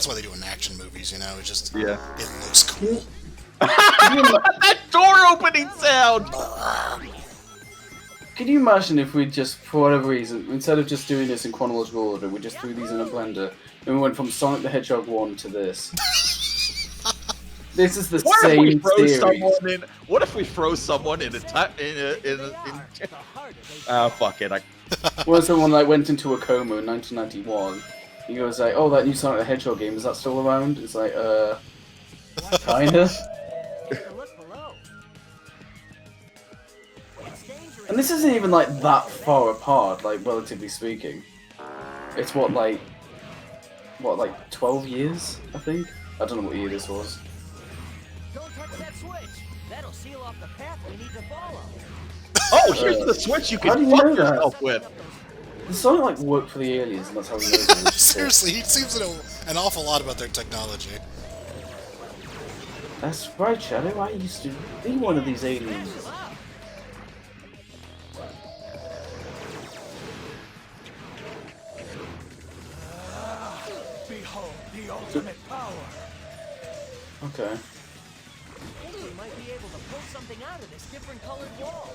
why they do it in action movies, you know? It's just... Yeah. It looks cool. That door opening sound! Can you imagine if we just, for whatever reason, instead of just doing this in chronological order, we just threw these in a blender, and we went from Sonic the Hedgehog 1 to this? This is the same series. What if we froze someone in a fuck it. Well, someone like went into a coma in 1991. He goes like, "Oh, that new Sonic the Hedgehog game, is that still around?" It's like, kinda. And this isn't even like that far apart, like relatively speaking. It's like 12 years, I think. I don't know what year this was. Don't touch that switch. That'll seal off the path we need to follow. Oh, here's the switch you can fuck yourself with. Does Sonic like work for the aliens, and that's how he knows it? Seriously, he seems to know an awful lot about their technology. That's right, Shadow. I used to be one of these aliens. Behold the ultimate power. Okay. I think we might be able to pull something out of this different colored wall.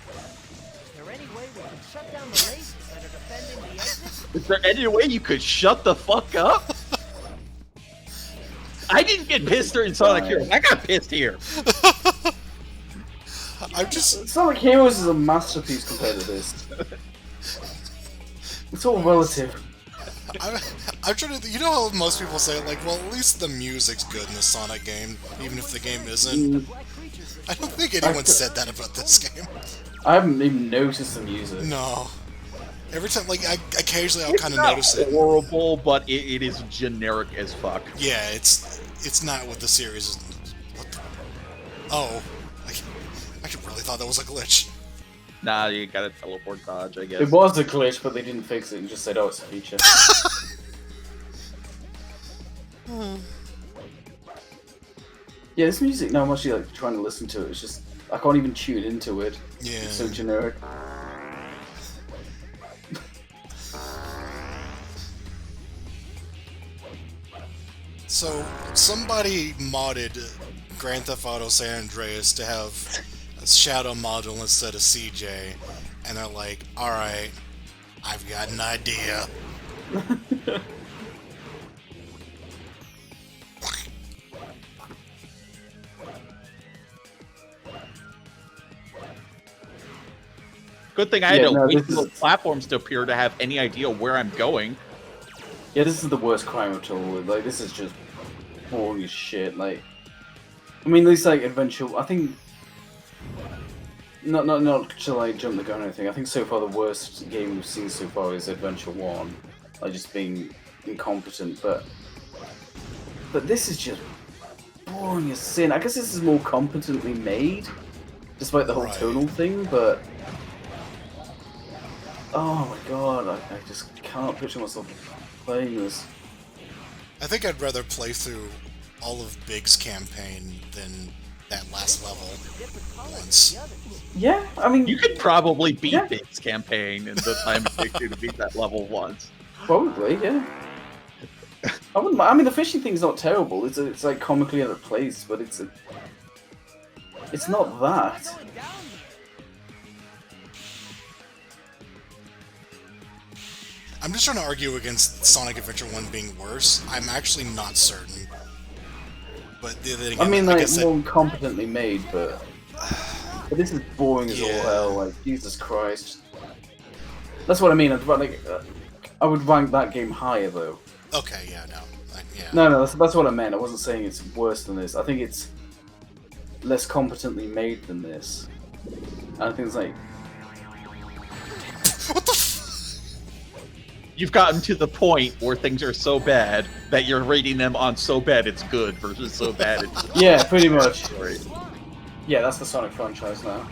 Is there any way we can shut down the lasers that are defending the exit? Is there any way you could shut the fuck up? I didn't get pissed during Sonic Heroes. I got pissed here. Sonic Heroes is a masterpiece compared to this. It's all relative. I'm trying to. You know how most people say, like, well, at least the music's good in the Sonic game, even if the game isn't. I don't think anyone said that about this game. I haven't even noticed the music. No. Every time, like, occasionally I'll It's kind of not notice it. horrible, but it is generic as fuck. Yeah, it's not what the series is. What the? Oh, I really thought that was a glitch. Nah, you gotta teleport dodge, I guess. It was a glitch, but they didn't fix it and just said, "Oh, it's a feature." Yeah, this music now I'm actually like trying to listen to it. It's just I can't even tune into it. Yeah. It's so generic. So somebody modded Grand Theft Auto San Andreas to have a shadow module instead of CJ, and they're like, "All right, I've got an idea." Good thing I had to wait for the platforms to appear to have any idea where I'm going. Yeah, this is the worst crime at all. Like, this is just boring as shit. Like, I mean, these like adventure. I think not to like jump the gun or anything. I think so far the worst game we've seen so far is Adventure 1, like just being incompetent. But this is just boring as sin. I guess this is more competently made, despite the whole tonal thing. But oh my god, I just can't picture myself playing this. I think I'd rather play through all of Big's campaign than that last level once. Yeah, I mean, you could probably beat Big's campaign in the time it takes you to beat that level once. Probably, yeah. I wouldn't. I mean, the fishing thing's not terrible. It's like comically out of place, but it's not that. I'm just trying to argue against Sonic Adventure 1 being worse. I'm actually not certain. But then again, I mean, like, said, more competently made, but this is boring as all Yeah. hell. Like, Jesus Christ. That's what I mean. I would rank that game higher, though. okay, yeah, no. Yeah. No, that's what I meant. I wasn't saying it's worse than this. I think it's less competently made than this. And I think it's like... What the You've gotten to the point where things are so bad that you're rating them on so bad it's good versus so bad it's Yeah, pretty much. Right. Yeah, that's the Sonic franchise now.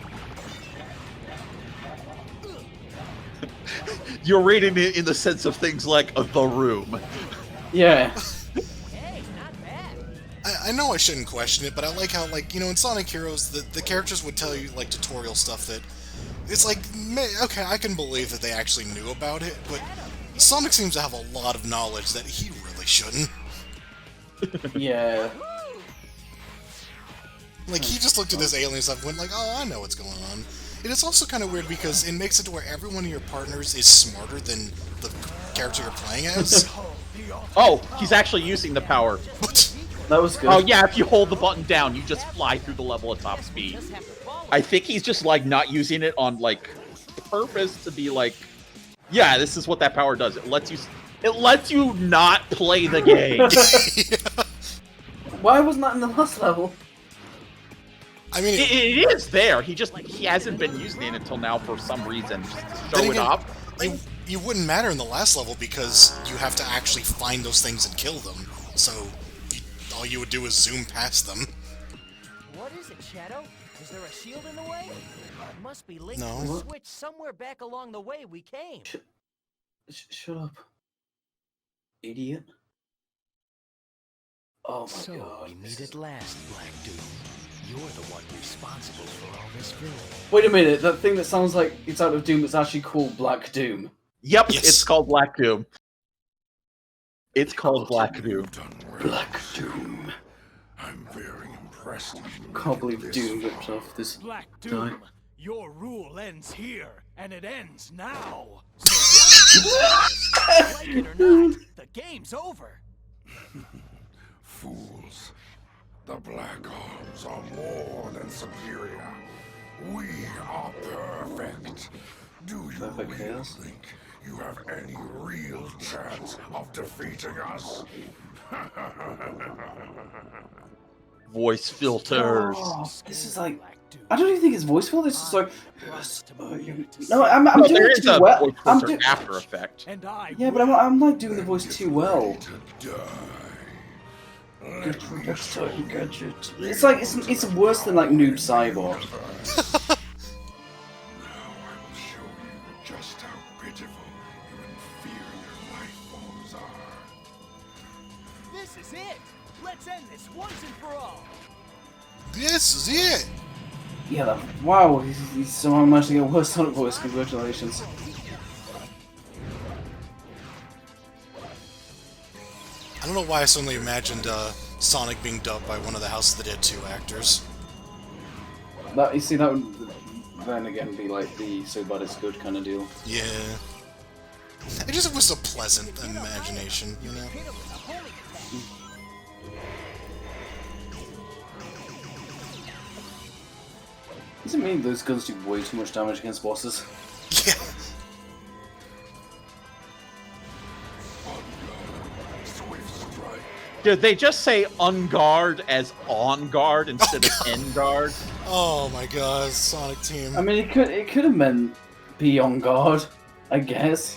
You're rating it in the sense of things like The Room. Yeah. I know I shouldn't question it, but I like how, like, you know, in Sonic Heroes, the characters would tell you, like, tutorial stuff that... It's like, okay, I can believe that they actually knew about it, but Sonic seems to have a lot of knowledge that he really shouldn't. Yeah. Like, he just looked at this alien stuff and went like, oh, I know what's going on. And it's also kind of weird because it makes it to where every one of your partners is smarter than the character you're playing as. Oh, he's actually using the power. What? That was good. Oh yeah, if you hold the button down, you just fly through the level at top speed. I think he's just like not using it on like purpose to be like, yeah, this is what that power does. It lets you not play the game. Why wasn't that in the last level? I mean, it is there. He hasn't been using it until now for some reason. Just to show it off. You wouldn't matter in the last level because you have to actually find those things and kill them. So all you would do is zoom past them. What is it, Shadow? Is there a shield in the way? It must be linked No. to a switch somewhere back along the way we came. Shut up. Idiot. Oh my So god. we meet at last, Black Doom. You're the one responsible for all this villainy. Wait a minute, that thing that sounds like it's out of Doom that's actually called Black Doom. Yep, Yes. it's called Black Doom. It's called Black Doom. Black Doom. I'm very impressed. Can't believe Doom ripped off this Black guy. Doom, your rule ends here, and it ends now. So like it or not, the game's over. Fools. The Black Arms are more than superior. We are perfect. Do you Perfect really chaos. think you have any real chance of defeating us? Voice filters. Oh, this is like... I don't even think it's voiceful, this is like... No, No, I'm doing there it is too a well. voice I'm filter do- after effect. And I Yeah, but I'm like doing the voice too well. Let me show you. It's like, it's worse than like Noob Cyborg. Now I will show you just how pitiful your inferior life forms are. This is it! Let's end this once and for all! This is it! Yeah, wow, he's somehow managed to get a worse Sonic voice, congratulations. I don't know why I suddenly imagined Sonic being dubbed by one of the House of the Dead 2 actors. That, you see, that would then again be like the so bad it's good kind of deal. Yeah. It just was a pleasant imagination, you know? Does it mean those guns do way too much damage against bosses? Yeah. Did they just say on guard as on guard instead of en guard? Oh my god, Sonic Team. I mean, it could have meant be on guard, I guess.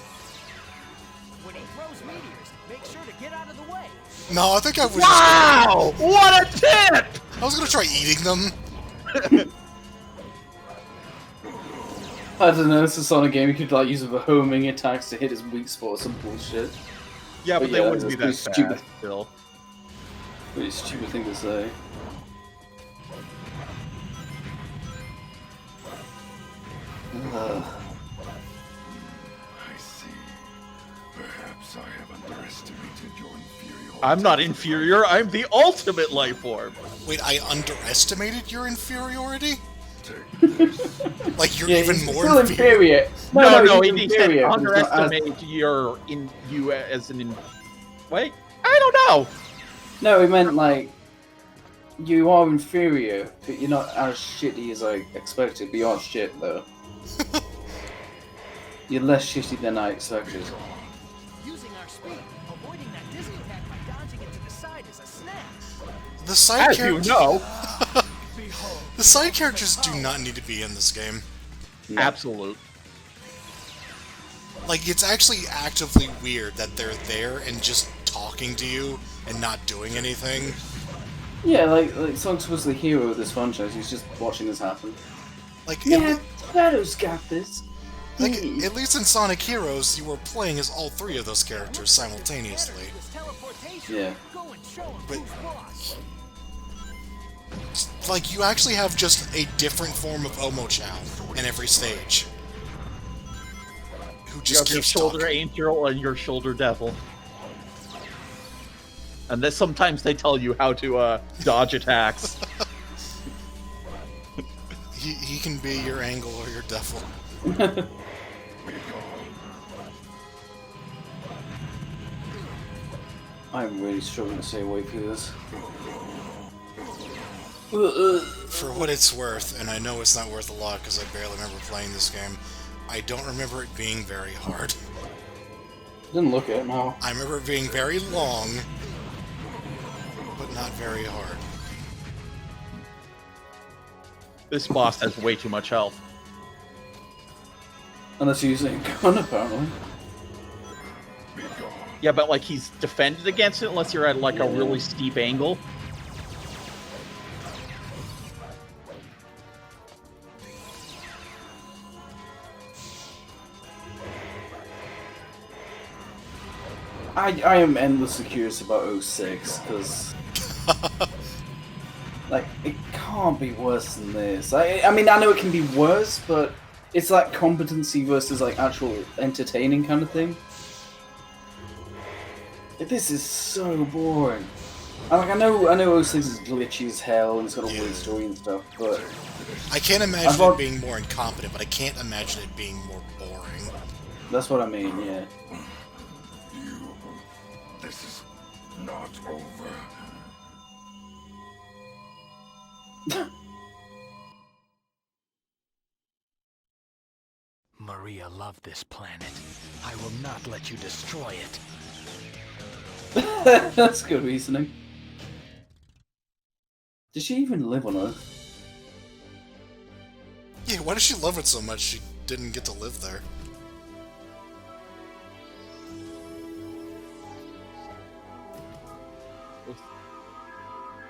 When he throws meteors, make sure to get out of the way. No, I think I was Wow! What a tip! I was gonna try eating them. I don't know, it's a Sonic game, you could like use the homing attacks to hit his weak spot or some bullshit. Yeah, but they yeah, wouldn't be that it's fast pretty stupid. still. Pretty stupid thing to say. I see. Perhaps I'm not inferior, I'm the ultimate life form. Wait, I underestimated your inferiority? Like you're Yeah, even he's more still inferior? inferior. No, he's he said inferior, but he's not as- underestimate you as an wait, I don't know. No, he meant like you are inferior, but you're not as shitty as I expected. But you are shit though. You're less shitty than I expected. Using our speed, avoiding that dizzy attack by dodging it to the side is a snap. The side As you characters. know. The side characters do not need to be in this game. No. Absolute. Like, it's actually actively weird that they're there and just talking to you and not doing anything. Yeah, like Sonic's supposed to be the hero of this franchise. He's just watching this happen. Like, Yeah, Shadow's got this. like at least in Sonic Heroes, you were playing as all three of those characters simultaneously. Yeah. But like, you actually have just a different form of Omochao in every stage. Who You just have your keeps shoulder talking. angel and your shoulder devil. And then sometimes they tell you how to dodge attacks. He can be your angle or your devil. I'm really struggling to stay awake through this. For what it's worth, and I know it's not worth a lot because I barely remember playing this game, I don't remember it being very hard. Didn't look at it, no. I remember it being very long, but not very hard. This boss has way too much health. Unless you're using a gun, apparently. Yeah, but like he's defended against it unless you're at like a really steep angle. I am endlessly curious about 06, because... like, it can't be worse than this. I mean, I know it can be worse, but it's like competency versus like actual entertaining kind of thing. This is so boring. Like, I know 06 is glitchy as hell and it's got a weird story and stuff, but... I can't imagine it being more incompetent, but I can't imagine it being more boring. That's what I mean, yeah. This is not over. Maria loved this planet. I will not let you destroy it. That's good reasoning. Did she even live on Earth? Yeah, why does she love it so much she didn't get to live there?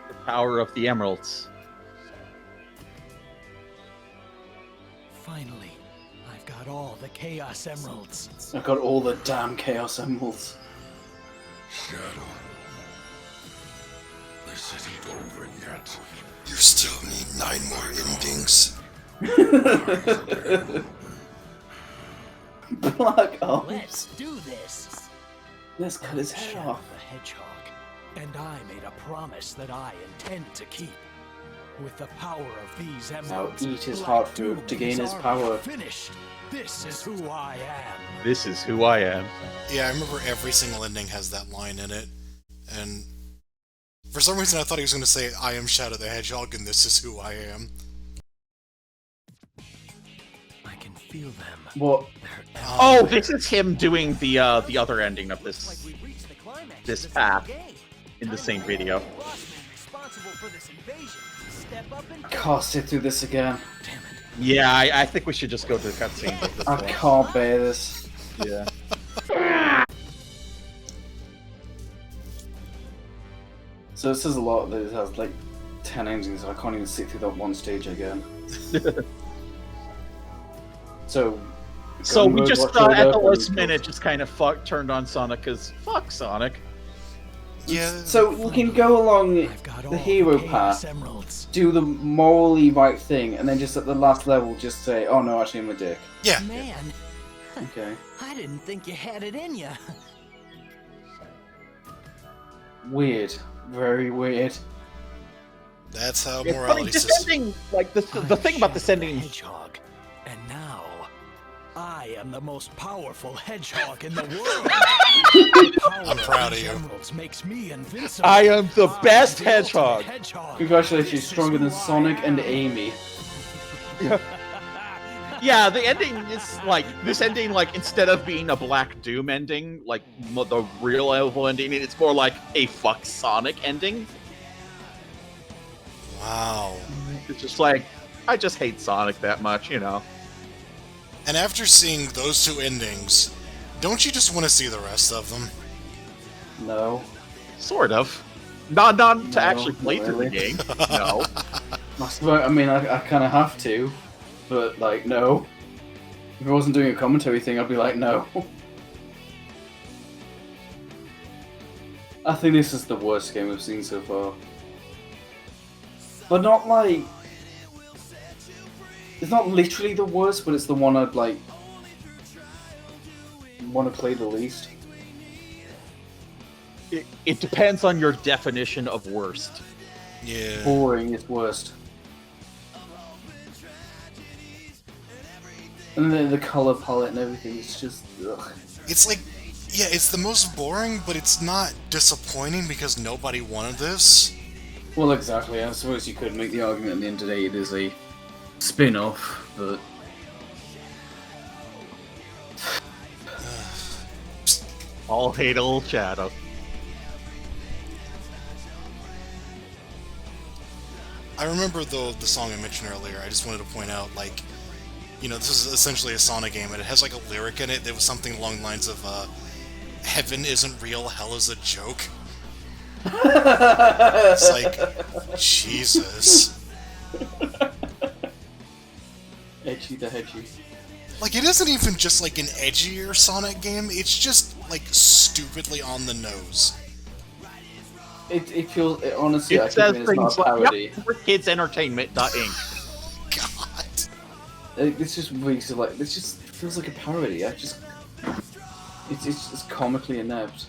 The power of the emeralds. Finally, I've got all the Chaos Emeralds. I've got all the damn Chaos Emeralds. Shadow. This isn't over yet. You still need 9 more endings. Black arms. Let's do this. Let's cut his head Shadow off. the Hedgehog, and I made a promise that I intend to keep. With the power of these emeralds, Now eat his Black heart food to Doom gain is his already power. Finished. This is who I am. This is who I am. Yeah, I remember every single ending has that line in it, and for some reason I thought he was going to say, I am Shadow the Hedgehog and this is who I am. I can feel them. What? Oh, this is him doing the other ending of this path in the same video. I can't sit through this again. Yeah, I think we should just go to the cutscene. I can't bear this. Yeah. So it says a lot that it has like 10 endings, and I can't even sit through that one stage again. So we just watch all at the that last and- minute just kind of turned on Sonic because fuck Sonic. Yeah. So we can go along the hero path, do the morally right thing, and then just at the last level just say, "Oh no, actually I'm a dick." Yeah. Man, Okay. I didn't think you had it in you. Weird. Very weird. That's how It's funny, morality this system. ending, like the thing about this Shadow the ending. Hedgehog, and now I am the most powerful hedgehog in the world. I'm proud of you. Emeralds makes me invincible. I am the best the ultimate hedgehog. hedgehog. Congratulations, This is stronger than who I Sonic and am. Amy. Yeah, the ending is like this ending. Like instead of being a Black Doom ending, like the real level ending, it's more like a fuck Sonic ending. Wow. It's just like I just hate Sonic that much, you know. And after seeing those two endings, don't you just want to see the rest of them? No. Sort of. Not to No, actually play not through the really. game. No. I mean, I kind of have to, but like, no. If I wasn't doing a commentary thing, I'd be like, no. I think this is the worst game we've seen so far. But not like... It's not literally the worst, but it's the one I'd like... want to play the least. It depends on your definition of worst. Yeah. Boring is worst. And then the color palette and everything, it's just... Ugh. It's like, yeah, it's the most boring, but it's not disappointing because nobody wanted this. Well, exactly. I suppose you could make the argument at the end of the day it is a spin-off, but... All hate old Shadow. I remember the song I mentioned earlier. I just wanted to point out, like, you know, this is essentially a Sonic game, and it has like a lyric in it that was something along the lines of, "Heaven isn't real, hell is a joke." It's like, Jesus. Edgy the hedgy. Like, it isn't even just like an edgier Sonic game, it's just like stupidly on the nose. It feels... honestly, It I says think it's not things a like, parody. yep, for kidsentertainment.inc. God. It's just really... like, this just feels like a parody. It's just comically inept.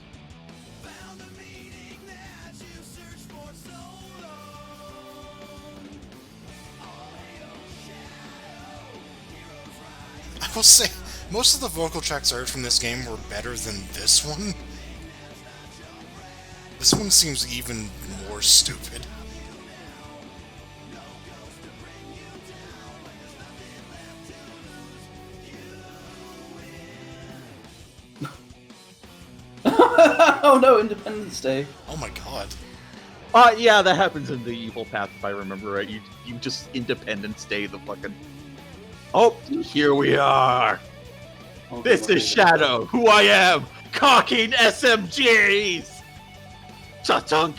I will say, most of the vocal tracks I heard from this game were better than this one. This one seems even more stupid. Oh no, Independence Day. Oh my god. Yeah, that happens in the Evil Path, if I remember right. You just Independence Day the fucking... Oh, here we are! This is Shadow, who I am! Cocking SMGs! Cha-chunk!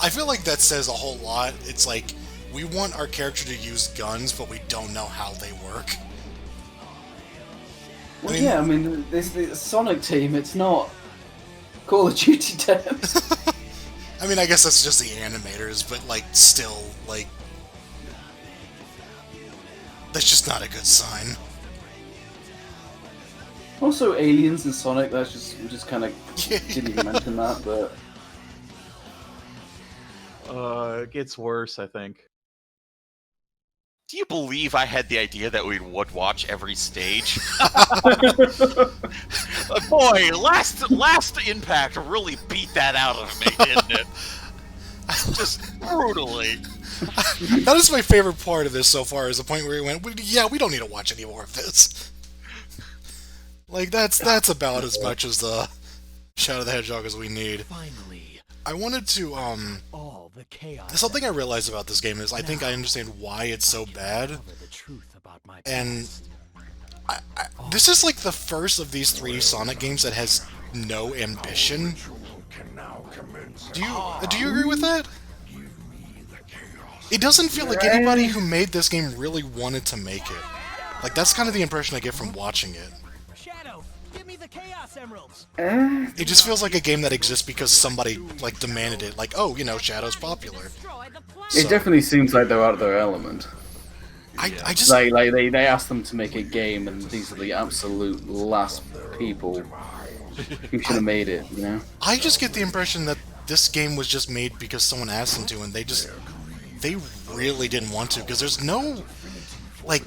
I feel like that says a whole lot. It's like, we want our character to use guns, but we don't know how they work. Well, yeah, I mean, this Sonic team, it's not Call of Duty terms. I mean, I guess that's just the animators, but, like, still, like... That's just not a good sign. Also, aliens and Sonic, that's just... we just kind of didn't even mention that, but... It gets worse, I think. Do you believe I had the idea that we would watch every stage? Boy, last Impact really beat that out of me, didn't it? Just brutally. That is my favorite part of this so far, is the point where he went, yeah, we don't need to watch any more of this. Like, that's about as much as the Shadow the Hedgehog as we need. Finally. I wanted to, All the chaos. something I realized about this game is I think I understand why it's so bad. The truth about my And this is like the first of these three Sonic games that has no ambition. Do you agree with that? It doesn't feel like anybody who made this game really wanted to make it. Like, that's kind of the impression I get from watching it. Shadow, give me the Chaos Emeralds. It just feels like a game that exists because somebody, like, demanded it. Like, oh, you know, Shadow's popular. It definitely seems like they're out of their element. I just... Like they asked them to make a game, and these are the absolute last people Who should have made it, you know? I just get the impression that this game was just made because someone asked them to, and they really didn't want to, because there's no, like,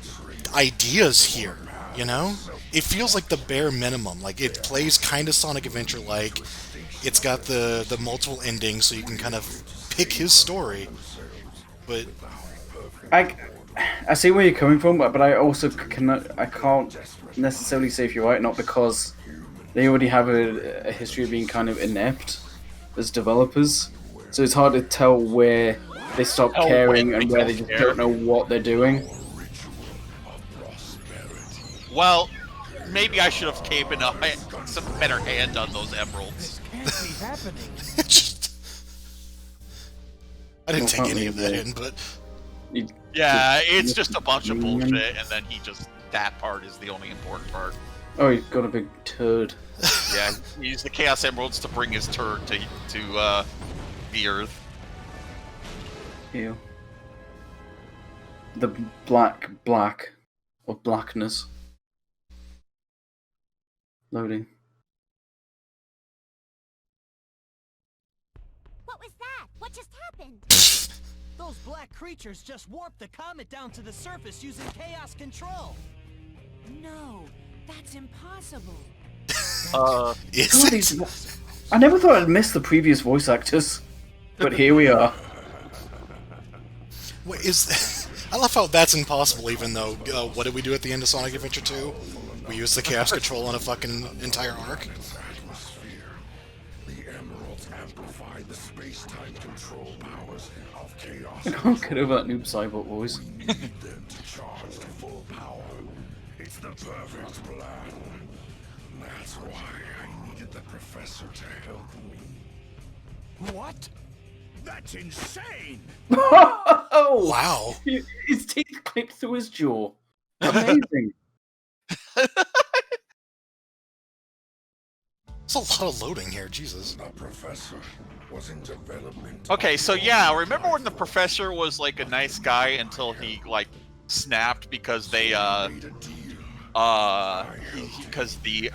ideas here, you know? It feels like the bare minimum. Like, it plays kind of Sonic Adventure-like. It's got the multiple endings, so you can kind of pick his story. But I see where you're coming from, but I also I can't necessarily say if you're right or not, because they already have a history of being kind of inept as developers. So it's hard to tell where they stop caring and where they just don't know what they're doing. Well, maybe I should have taken some better hand on those emeralds. Can't be happening. I didn't take any of that in, but... Yeah, it's just a bunch of bullshit, and then that part is the only important part. Oh, he's got a big turd. Yeah, he used the Chaos Emeralds to bring his turd to the Earth. Ew. The black, or blackness. Loading. What was that? What just happened? Those black creatures just warped the comet down to the surface using chaos control. No, that's impossible. Is it? I never thought I'd miss the previous voice actors, but here we are. Wait, I love how that's impossible, even though, what did we do at the end of Sonic Adventure 2? We used the Chaos Control on a fucking entire arc? The emeralds amplified the space-time control powers of chaos. I can't get over that noob Cybot voice. We need them to charge to full power. It's the perfect plan. That's why I needed the professor to help me. What? That's insane! Oh! Wow. His teeth clipped through his jaw. Amazing. It's a lot of loading here, Jesus. The professor was in development. Okay, so yeah, remember when the professor was like a nice guy until he like snapped because they because the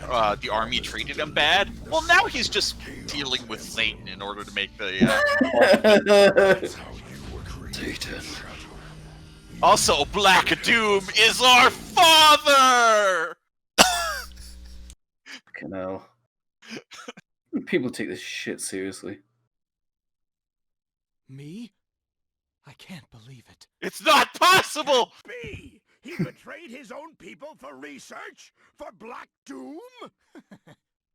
army treated him bad? Well, now he's just dealing with Satan in order to make the Satan. Also, Black Doom is our father! Fucking hell. People take this shit seriously. Me? I can't believe it. It's not possible! B! He betrayed his own people for research? For Black Doom?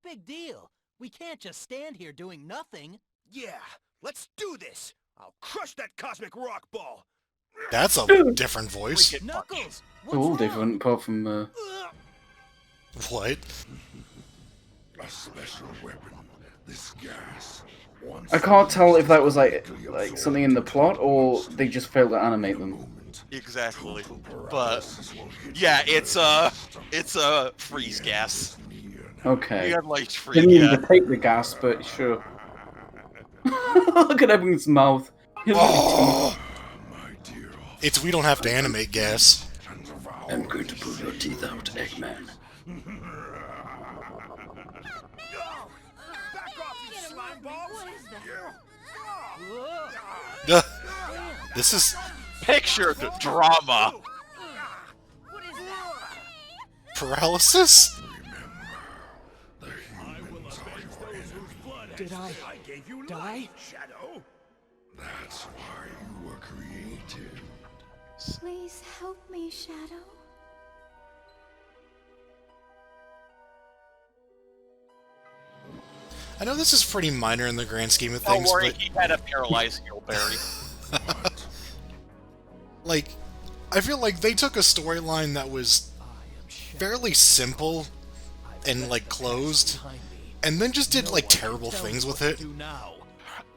Big deal. We can't just stand here doing nothing. Yeah, let's do this. I'll crush that cosmic rock ball. That's a different voice. Knuckles! They're all different, apart from, What? A special weapon. This gas. I can't tell if that was like something in the plot, or they just failed to animate them. Exactly. But yeah, it's a freeze gas. Okay. You got light free Didn't even gas. take the gas, but sure. Look at everyone's mouth. Oh. It's we don't have to animate gas. I'm going to pull your teeth out, Eggman. This is Picture the drama. paralysis? Did I die? Shadow? That's why you were created. Please help me, Shadow. I know this is pretty minor in the grand scheme of Don't things, worry, but he had a paralyzed Gilberry. like, I feel like they took a storyline that was fairly simple and like closed, and then just did like terrible things with it.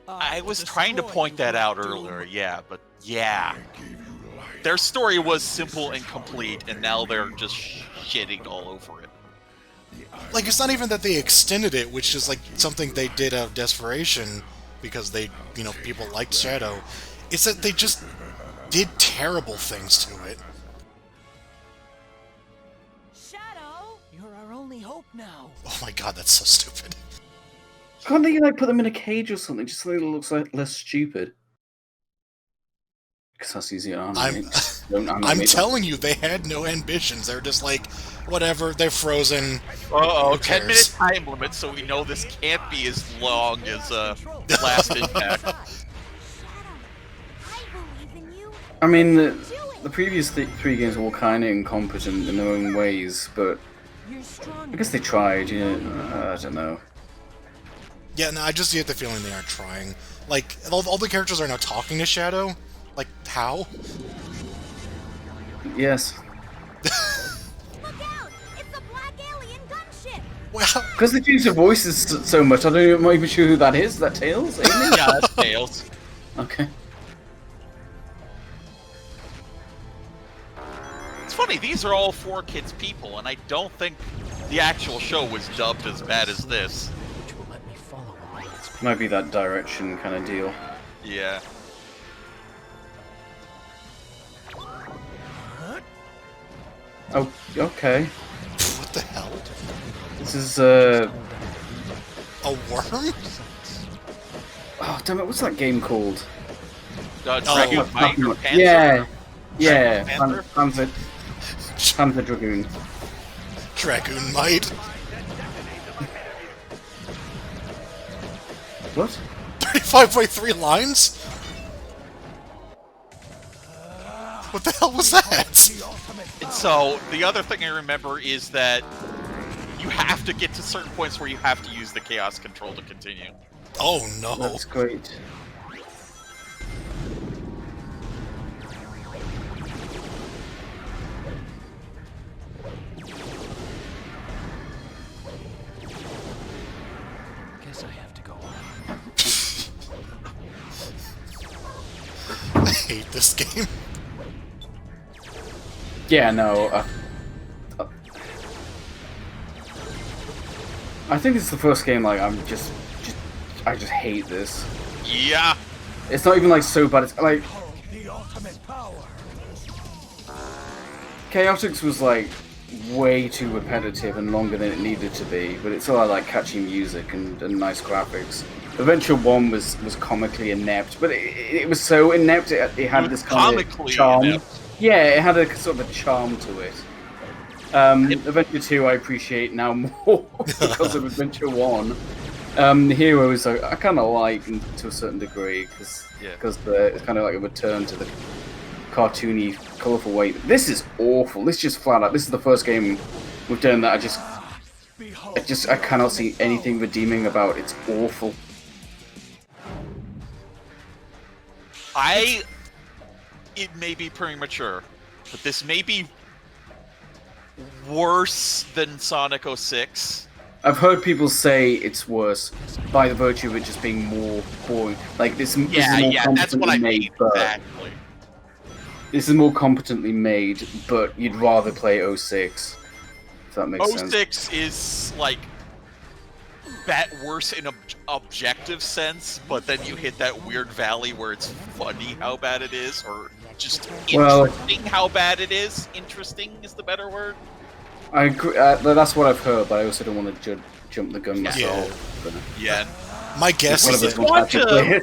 I was trying to point that out earlier, yeah, but yeah. Their story was simple and complete, and now they're just shitting all over it. Like, it's not even that they extended it, which is like something they did out of desperation because they, you know, people liked Shadow. It's that they just did terrible things to it. Shadow, you're our only hope. hope now. Oh my god, that's so stupid. Can't they like put them in a cage or something, just so it looks like less stupid? Because that's easier. I'm telling you, they had no ambitions. They're just like, whatever. They're frozen. Uh-oh, Who cares? 10-minute time limit, so we know this can't be as long as Last Impact. I mean, the previous three games were all kind of incompetent in their own ways, but I guess they tried. I don't know. Yeah, no, I just get the feeling they aren't trying. Like, all the characters are now talking to Shadow. Like, how? Yes. Look out! It's a black alien gunship! Well, because they change their voices so much, I'm not even sure who that is. Is that Tails? Yeah, that's Tails. Okay. It's funny, these are all 4Kids people, and I don't think the actual show was dubbed as bad as this. Which will let me follow along its Might be that direction kind of deal. Yeah. Oh, okay. what the hell? This is A worm? Oh damn it! What's that game called? Dragoon Might or Panzer? Yeah, yeah. Panther? Panzer Dragoon. Dragoon Might. What? 35.3 lines? What the hell was that? And so, the other thing I remember is that you have to get to certain points where you have to use the Chaos Control to continue. Oh no. That's great. Guess I have to go on. I hate this game. Yeah, no. I think it's the first game. Like, I just hate this. Yeah. It's not even like so bad. It's like The ultimate power. Chaotix was like way too repetitive and longer than it needed to be, but it's all like catchy music and nice graphics. Adventure 1 was comically inept, but it was so inept it had this kind of charm. Inept. Yeah, it had a sort of a charm to it. Adventure 2 I appreciate now more because of Adventure 1. Heroes I kind of like to a certain degree because it's kind of like a return to the cartoony, colourful way. This is awful. This just flat out. This is the first game we've done that I cannot see anything redeeming about. It's awful. It may be premature, but this may be worse than Sonic 06. I've heard people say it's worse by the virtue of it just being more boring. Like this is more that's what I competently mean. made, but Exactly. this is more competently made, but you'd rather play 06. If that makes sense. 06 is like that worse in objective sense, but then you hit that weird valley where it's funny how bad it is, or just interesting how bad it is. Interesting is the better word. I agree. That's what I've heard, but I also don't want to jump the gun myself. Yeah. My guess We is just want to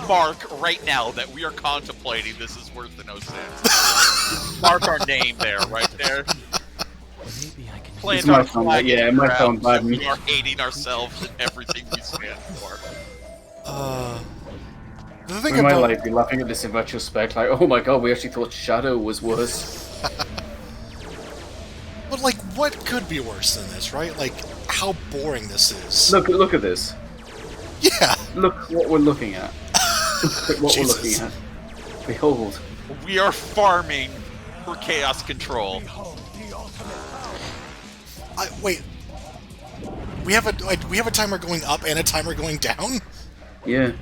mark right now that we are contemplating this is worse than 06. Mark our name there, right there. Plant our flag in the ground that we are hating ourselves and everything we stand for. The thing we might about... like be laughing at this in retrospect, like, oh my god, we actually thought Shadow was worse. But like, what could be worse than this, right? Like, how boring this is. Look at this. Yeah. Look what we're looking at. Look what we're looking at. Behold. We are farming for chaos control. Wait. We have a timer going up and a timer going down? Yeah.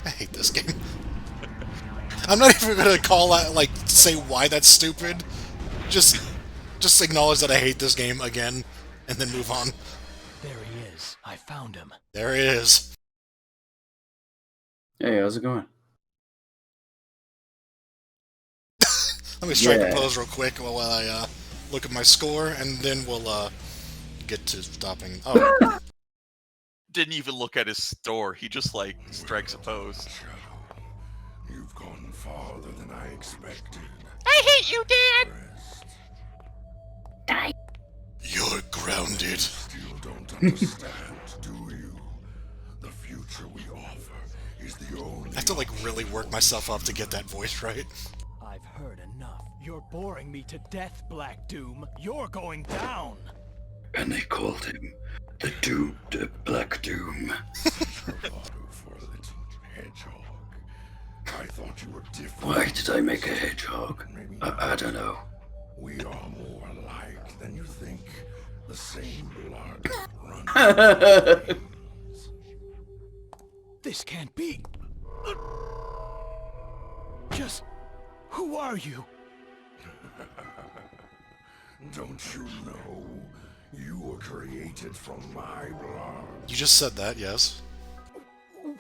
I hate this game. I'm not even gonna call out, like, say why that's stupid. Just acknowledge that I hate this game again, and then move on. There he is. I found him. There he is. Hey, how's it going? Let me strike a pose real quick while I look at my score, and then we'll get to stopping. Oh, Didn't even look at his store. He just like strikes a pose. You've gone farther than I expected. I hate you, Dad. Die. you're grounded. Still don't understand, do you? The future we offer is the only. I have to like really work myself up to get that voice right. I've heard enough. You're boring me to death, Black Doom. You're going down. And they called him the Doomed Black Doom. for a little hedgehog. I thought you were different. Why did I make a hedgehog? I don't know. We are more alike than you think. The same blood runs. This can't be. Just who are you? Don't you know? You were created from my blood. You just said that, yes.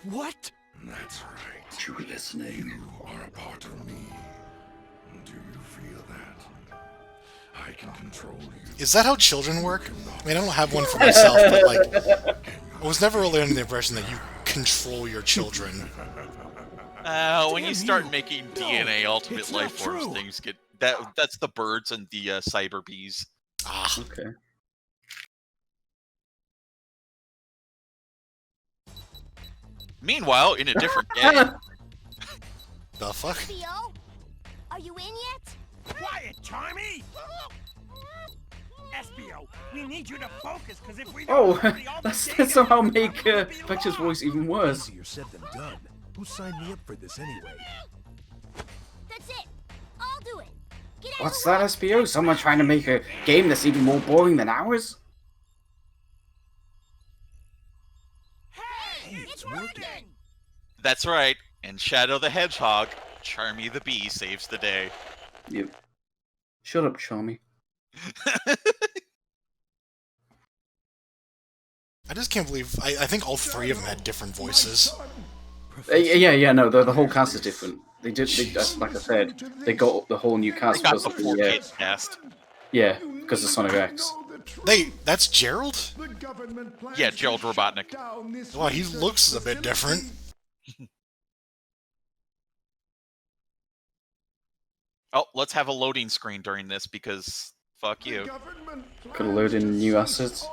What? That's right. You listening? You are a part of me. Do you feel that? I can control you. Is that how children work? I mean, I don't have one for myself, but like, I was never really under the impression that you control your children. When you start making DNA ultimate life forms, things get that's the birds and the cyber bees. Ah, Okay. Meanwhile, in a different game. the fuck? Theo, are you in yet? Quiet, Charmy! Espio, we need you to focus, because if we Oh, don't, that's somehow make Vector's voice even worse. Easier said than done. Who signed me up for this anyway? That's it. I'll do it. Get out What's of the that, SPO? Someone trying to make a game that's even more boring than ours? Hey, it's working. That's right. And Shadow the Hedgehog, Charmy the Bee saves the day. Yep. Shut up, Charmy. I just can't believe. I think all three of them had different voices. Yeah, no, the whole cast is different. They like I said, they got the whole new cast Got because the of 4K cast. yeah, because of Sonic X. That's Gerald? Yeah, Gerald Robotnik. Wow, he looks a bit different. Oh, let's have a loading screen during this because fuck you. Gotta load in new assets.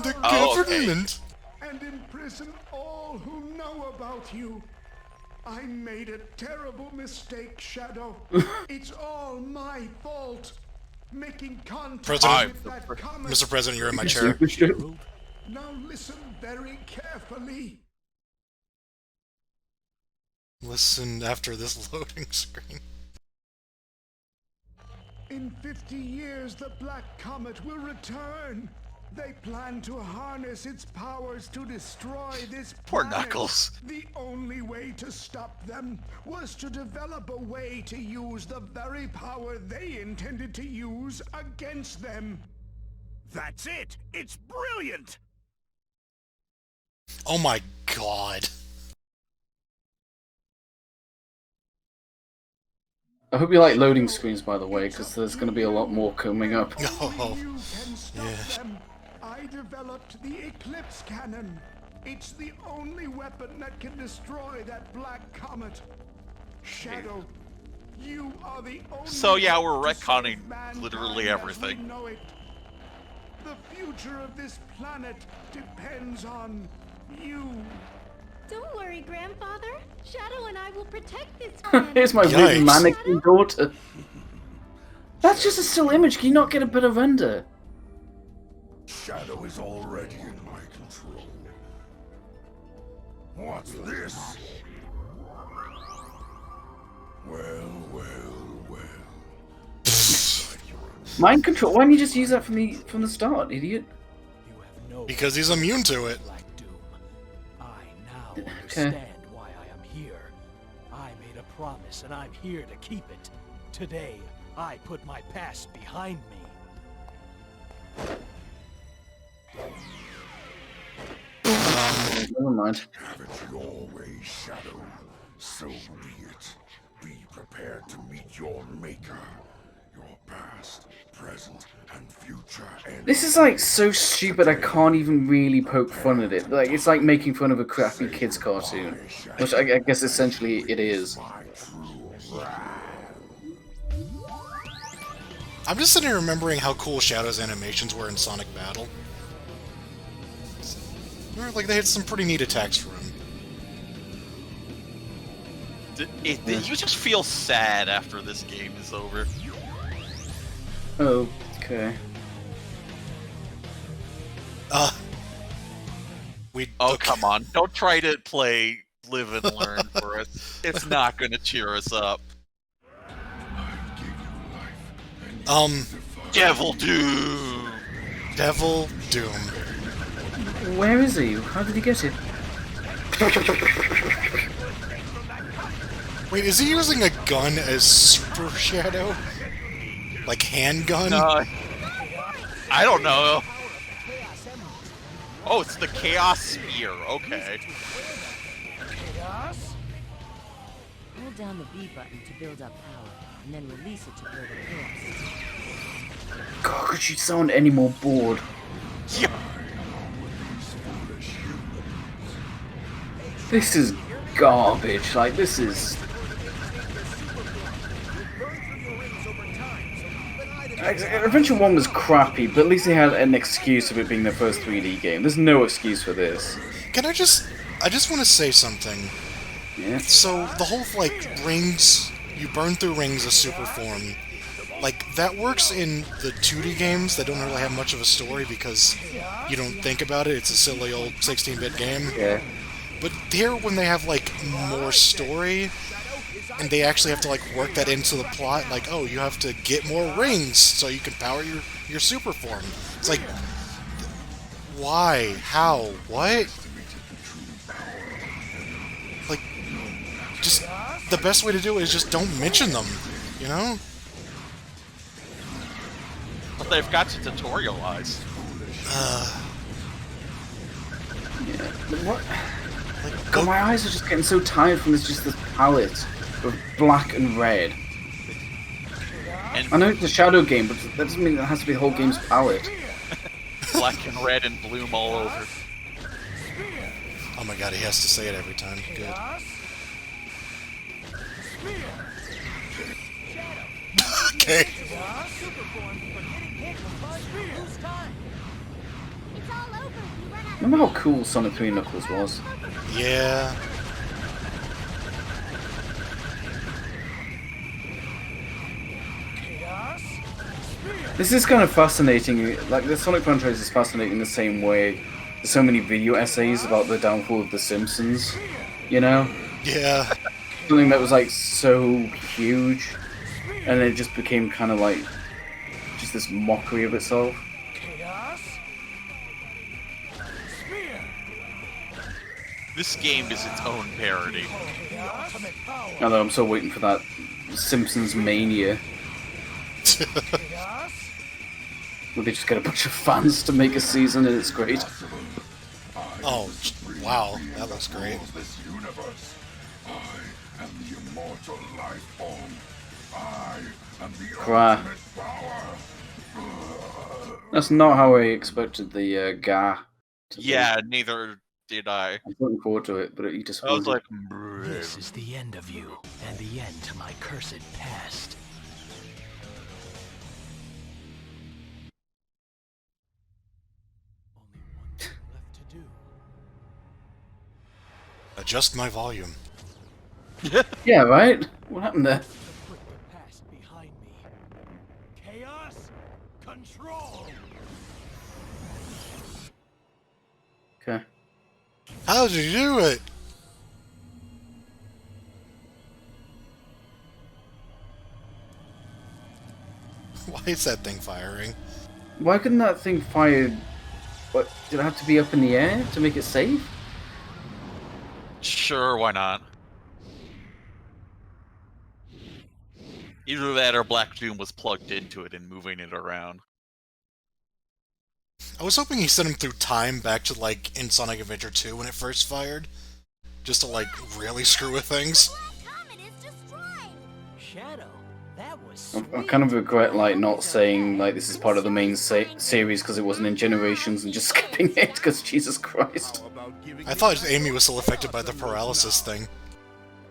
The government! And imprison all who know about you. I made a terrible mistake, Shadow. It's all my fault. Making contact President, with that comet. Mr. President, you're in my chair. Now listen very carefully. Listen after this loading screen. In 50 years, the Black Comet will return. They plan to harness its powers to destroy this Poor planet. Knuckles. The only way to stop them was to develop a way to use the very power they intended to use against them. That's it! It's brilliant! Oh my god. I hope you like loading screens, by the way, because there's going to be a lot more coming up. Oh, You can stop yeah. them. I developed the Eclipse Cannon. It's the only weapon that can destroy that Black Comet. Shadow, you are the only So yeah, we're one to retconning save mankind literally as we everything. know it. The future of this planet depends on you. Don't worry, Grandfather. Shadow and I will protect this planet. Here's my Yikes. weird mannequin daughter. That's just a still image. Can you not get a bit of render? Shadow is already in my control. What's this? Well. Mind control. Why don't you just use that from the start, idiot? You have no Because he's immune to it. Black Doom. I now Okay. understand why I am here. I made a promise and I'm here to keep it. Today, I put my past behind me. Never mind. Have it your way, Shadow. So be it. Be prepared to meet your maker. Your past, present, and future enemies. This is like so stupid I can't even really poke fun at it. Like it's like making fun of a crappy kids cartoon, which I guess essentially it is. I'm just sitting here remembering how cool Shadow's animations were in Sonic Battle. Like they had some pretty neat attacks for him. You just feel sad after this game is over. Oh, okay. Come on. Don't try to play Live and Learn for us. It's not going to cheer us up. Devil Doom! Devil Doom. Where is he? How did he get it? Wait, is he using a gun as Super Shadow? Like handgun? I don't know. Oh, it's the Chaos Spear. Okay. Hold down the B button to build up power, and then release it to build a chaos. God, could she sound any more bored? Yeah. This is garbage. Like, this is... Adventure 1 was crappy, but at least they had an excuse of it being their first 3D game. There's no excuse for this. Can I just want to say something. Yeah? So, the whole, like, rings, you burn through rings as super form, like, that works in the 2D games that don't really have much of a story because you don't think about it. It's a silly old 16-bit game. Yeah. But here, when they have, like, more story, and they actually have to, like, work that into the plot, like, oh, you have to get more rings so you can power your super form. It's like, why? How? What? Like, just, the best way to do it is just don't mention them, you know? But they've got to tutorialize. Yeah. What? God, my eyes are just getting so tired from this palette of black and red. And I know it's a Shadow game, but that doesn't mean it has to be the whole game's palette. black and red and bloom all over. Oh my god, he has to say it every time. Good. Okay. Remember how cool Sonic 3 Knuckles was? Yeah. This is kind of fascinating. Like, the Sonic franchise is fascinating in the same way. There's so many video essays about the downfall of The Simpsons, you know? Yeah. Something that was, like, so huge, and it just became kind of like just this mockery of itself. This game is its own parody. Although I'm still waiting for that Simpsons mania. Where they just get a bunch of fans to make a season and it's great. Oh, wow, that looks great. This universe. I am the immortal life form. I am the ultimate power. That's not how I expected the Ga to be. Yeah, neither did I. I'm looking forward to it, but he just I was like, this is the end of you, and the end to my cursed past. Only one thing left to do. Adjust my volume. Yeah, right? What happened there? Put the past behind me. Chaos control. Okay. How did you do it? Why is that thing firing? Why couldn't that thing fire... What, did it have to be up in the air to make it safe? Sure, why not? Either that or Black Doom was plugged into it and moving it around. I was hoping he sent him through time back to, like, in Sonic Adventure 2 when it first fired. Just to, like, really screw with things. Shadow, that was I kind of regret like not saying like this is part of the main series because it wasn't in Generations and just skipping it because Jesus Christ. I thought Amy was still affected by the paralysis thing.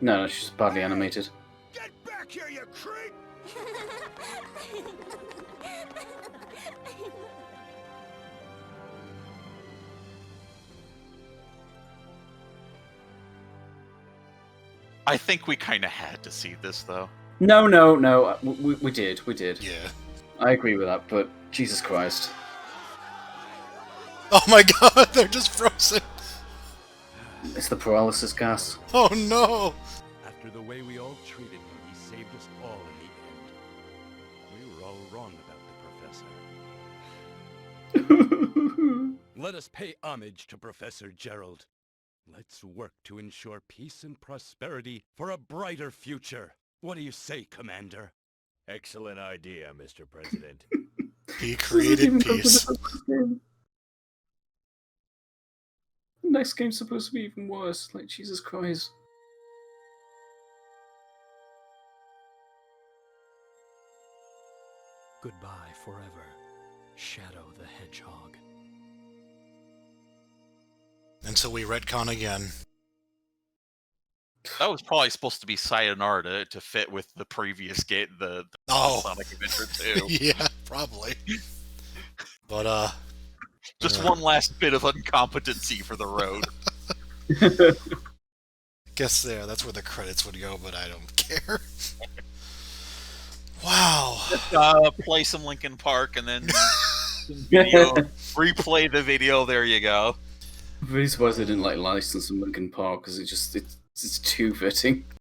No, she's badly animated. Get back here, you creep! I think we kind of had to see this, though. No. We did. Yeah. I agree with that, but Jesus Christ. Oh my god, they're just frozen! It's the paralysis gas. Oh no! After the way we all treated him, he saved us all in the end. We were all wrong about the Professor. Let us pay homage to Professor Gerald. Let's work to ensure peace and prosperity for a brighter future. What do you say, Commander? Excellent idea, Mr. President. He created peace. The next game's supposed to be even worse. Like, Jesus Christ. Goodbye forever, Shadow the Hedgehog. Until we retcon again. That was probably supposed to be Sayonara to fit with the previous game, the Sonic Adventure 2. Yeah, probably. But, just one last bit of incompetency for the road. Guess that's where the credits would go, but I don't care. Wow. Just, play some Linkin Park and then replay the video. There you go. I'm really surprised they didn't like license some Linkin Park because it's too fitting.